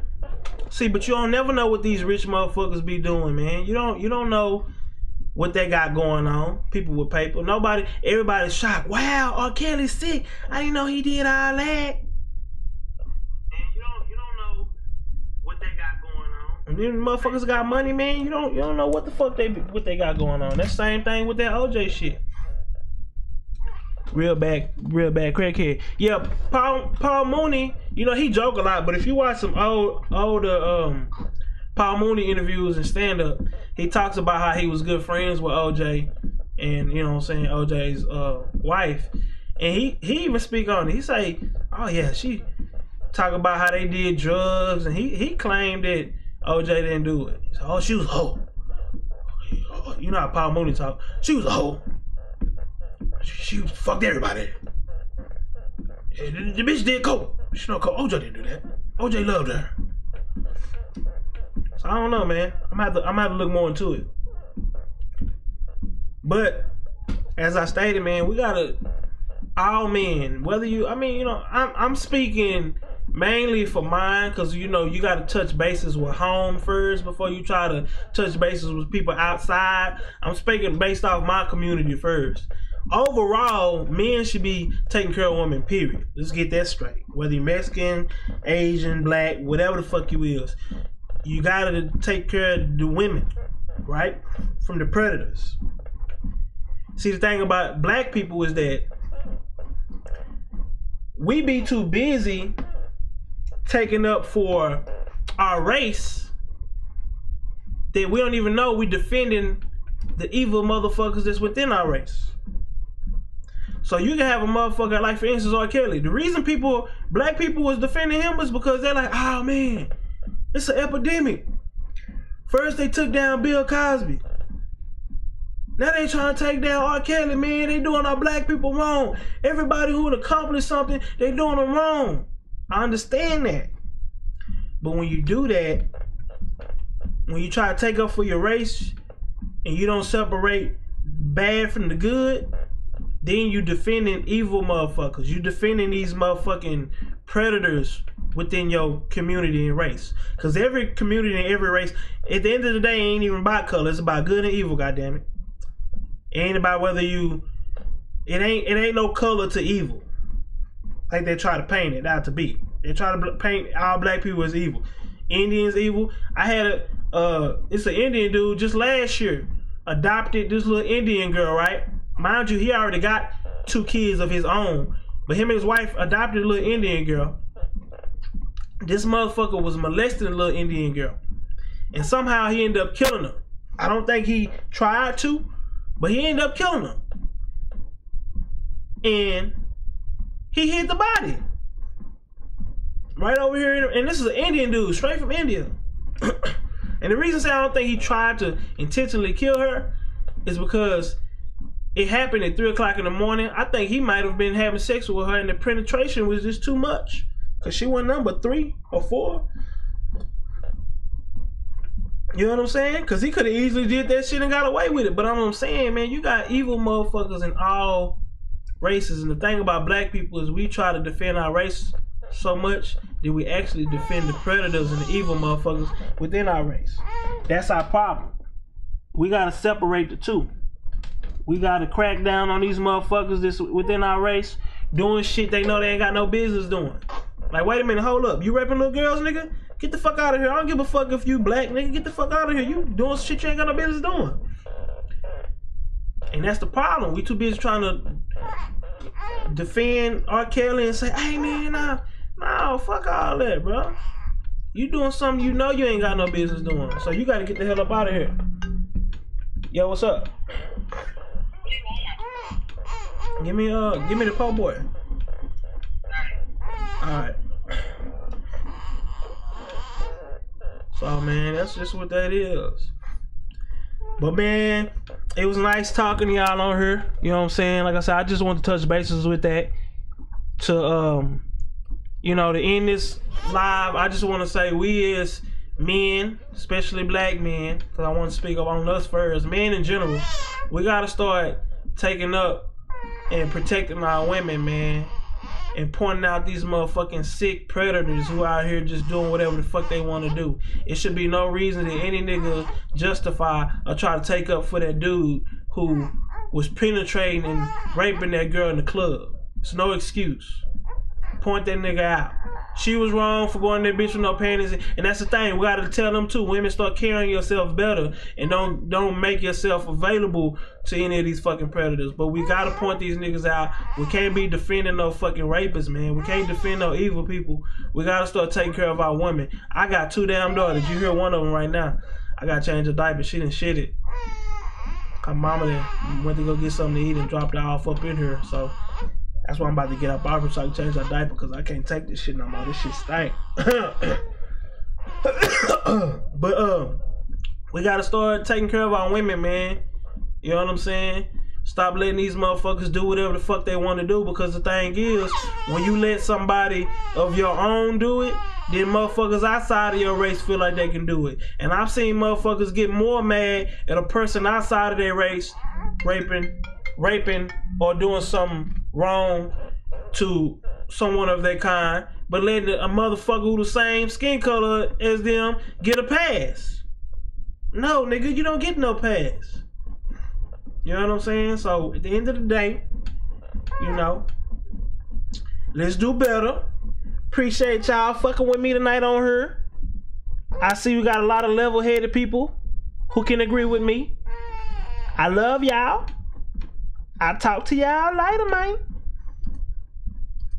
See, but you don't never know what these rich motherfuckers be doing, man. You don't know what they got going on. People with paper. Everybody's shocked. Wow, R. Kelly's sick. I didn't know he did all that. You don't know what they got going on. And then motherfuckers got money, man. You don't know what the fuck they got going on. That's the same thing with that OJ shit. Real bad crackhead. Yeah, Paul Mooney, you know, he joke a lot, but if you watch some older Paul Mooney interviews and stand up, he talks about how he was good friends with OJ and, you know what I'm saying, OJ's wife. And he even speak on it. He say, oh yeah, she talk about how they did drugs, and he claimed that OJ didn't do it. He said, oh, she was a hoe. You know how Paul Mooney talk. She was a hoe. She fucked everybody. The bitch did coke. She don't coke. OJ didn't do that. OJ loved her. So I don't know, man. I'm gonna have to look more into it. But as I stated, man, we gotta, all men, whether you, I mean, you know, I'm speaking mainly for mine, because you know you got to touch bases with home first before you try to touch bases with people outside. I'm speaking based off my community first. Overall, men should be taking care of women, period. Let's get that straight. Whether you're Mexican, Asian, black, whatever the fuck you is, you gotta take care of the women, right? From the predators. See, the thing about black people is that we be too busy taking up for our race that we don't even know we defending the evil motherfuckers that's within our race. So you can have a motherfucker like, for instance, R. Kelly. The reason black people was defending him was because they're like, oh man, it's an epidemic. First they took down Bill Cosby. Now they trying to take down R. Kelly, man. They doing our black people wrong. Everybody who would accomplish something, they doing them wrong. I understand that. But when you do that, when you try to take up for your race and you don't separate bad from the good, then you defending evil motherfuckers. You defending these motherfucking predators within your community and race. Because every community and every race, at the end of the day, ain't even about color. It's about good and evil, goddammit. It ain't about whether you... It ain't no color to evil. Like they try to paint it out to be. They try to paint all black people as evil. Indians evil. I had it's an Indian dude just last year adopted this little Indian girl, right? Mind you, he already got 2 kids of his own, but him and his wife adopted a little Indian girl. This motherfucker was molesting a little Indian girl, and somehow he ended up killing her. I don't think he tried to, but he ended up killing her. And he hid the body right over here, and this is an Indian dude, straight from India. And the reason I don't think he tried to intentionally kill her is because it happened at 3 o'clock in the morning. I think he might have been having sex with her and the penetration was just too much. Because she wasn't number 3 or 4. You know what I'm saying? Because he could have easily did that shit and got away with it. But I'm saying, man, you got evil motherfuckers in all races. And the thing about black people is we try to defend our race so much that we actually defend the predators and the evil motherfuckers within our race. That's our problem. We got to separate the two. We gotta crack down on these motherfuckers that's within our race doing shit they know they ain't got no business doing. Like, wait a minute, hold up. You raping little girls, nigga? Get the fuck out of here. I don't give a fuck if you black, nigga. Get the fuck out of here. You doing shit you ain't got no business doing. And that's the problem. We too busy trying to defend R. Kelly and say, hey man, nah, fuck all that, bro. You doing something you know you ain't got no business doing. So you gotta get the hell up out of here. Yo, what's up? Give me the po' boy. Alright. So man, that's just what that is. But man, it was nice talking to y'all on here. You know what I'm saying? Like I said, I just want to touch bases with that. To you know, to end this live, I just want to say we as men, especially black men, because I want to speak up on us first, men in general, we gotta start taking up and protecting our women, man, and pointing out these motherfucking sick predators who out here just doing whatever the fuck they want to do. It should be no reason that any nigga justify or try to take up for that dude who was penetrating and raping that girl in the club. It's no excuse. Point that nigga out. She was wrong for going to that bitch with no panties, and that's the thing. We gotta tell them too. Women, start carrying yourself better, and don't make yourself available to any of these fucking predators. But we gotta point these niggas out. We can't be defending no fucking rapists, man. We can't defend no evil people. We gotta start taking care of our women. I got 2 damn daughters. You hear one of them right now. I gotta change her diaper. She done shit it. Her mama then went to go get something to eat and dropped her off up in here. So that's why I'm about to get up out here so I can change her diaper, because I can't take this shit no more. This shit stank. But we gotta start taking care of our women, man. You know what I'm saying? Stop letting these motherfuckers do whatever the fuck they want to do, because the thing is, when you let somebody of your own do it, then motherfuckers outside of your race feel like they can do it. And I've seen motherfuckers get more mad at a person outside of their race raping or doing something wrong to someone of their kind, but letting a motherfucker who the same skin color as them get a pass. No, nigga, you don't get no pass. You know what I'm saying? So at the end of the day, you know, let's do better. Appreciate y'all fucking with me tonight on here. I see we got a lot of level-headed people who can agree with me. I love y'all. I'll talk to y'all later, man.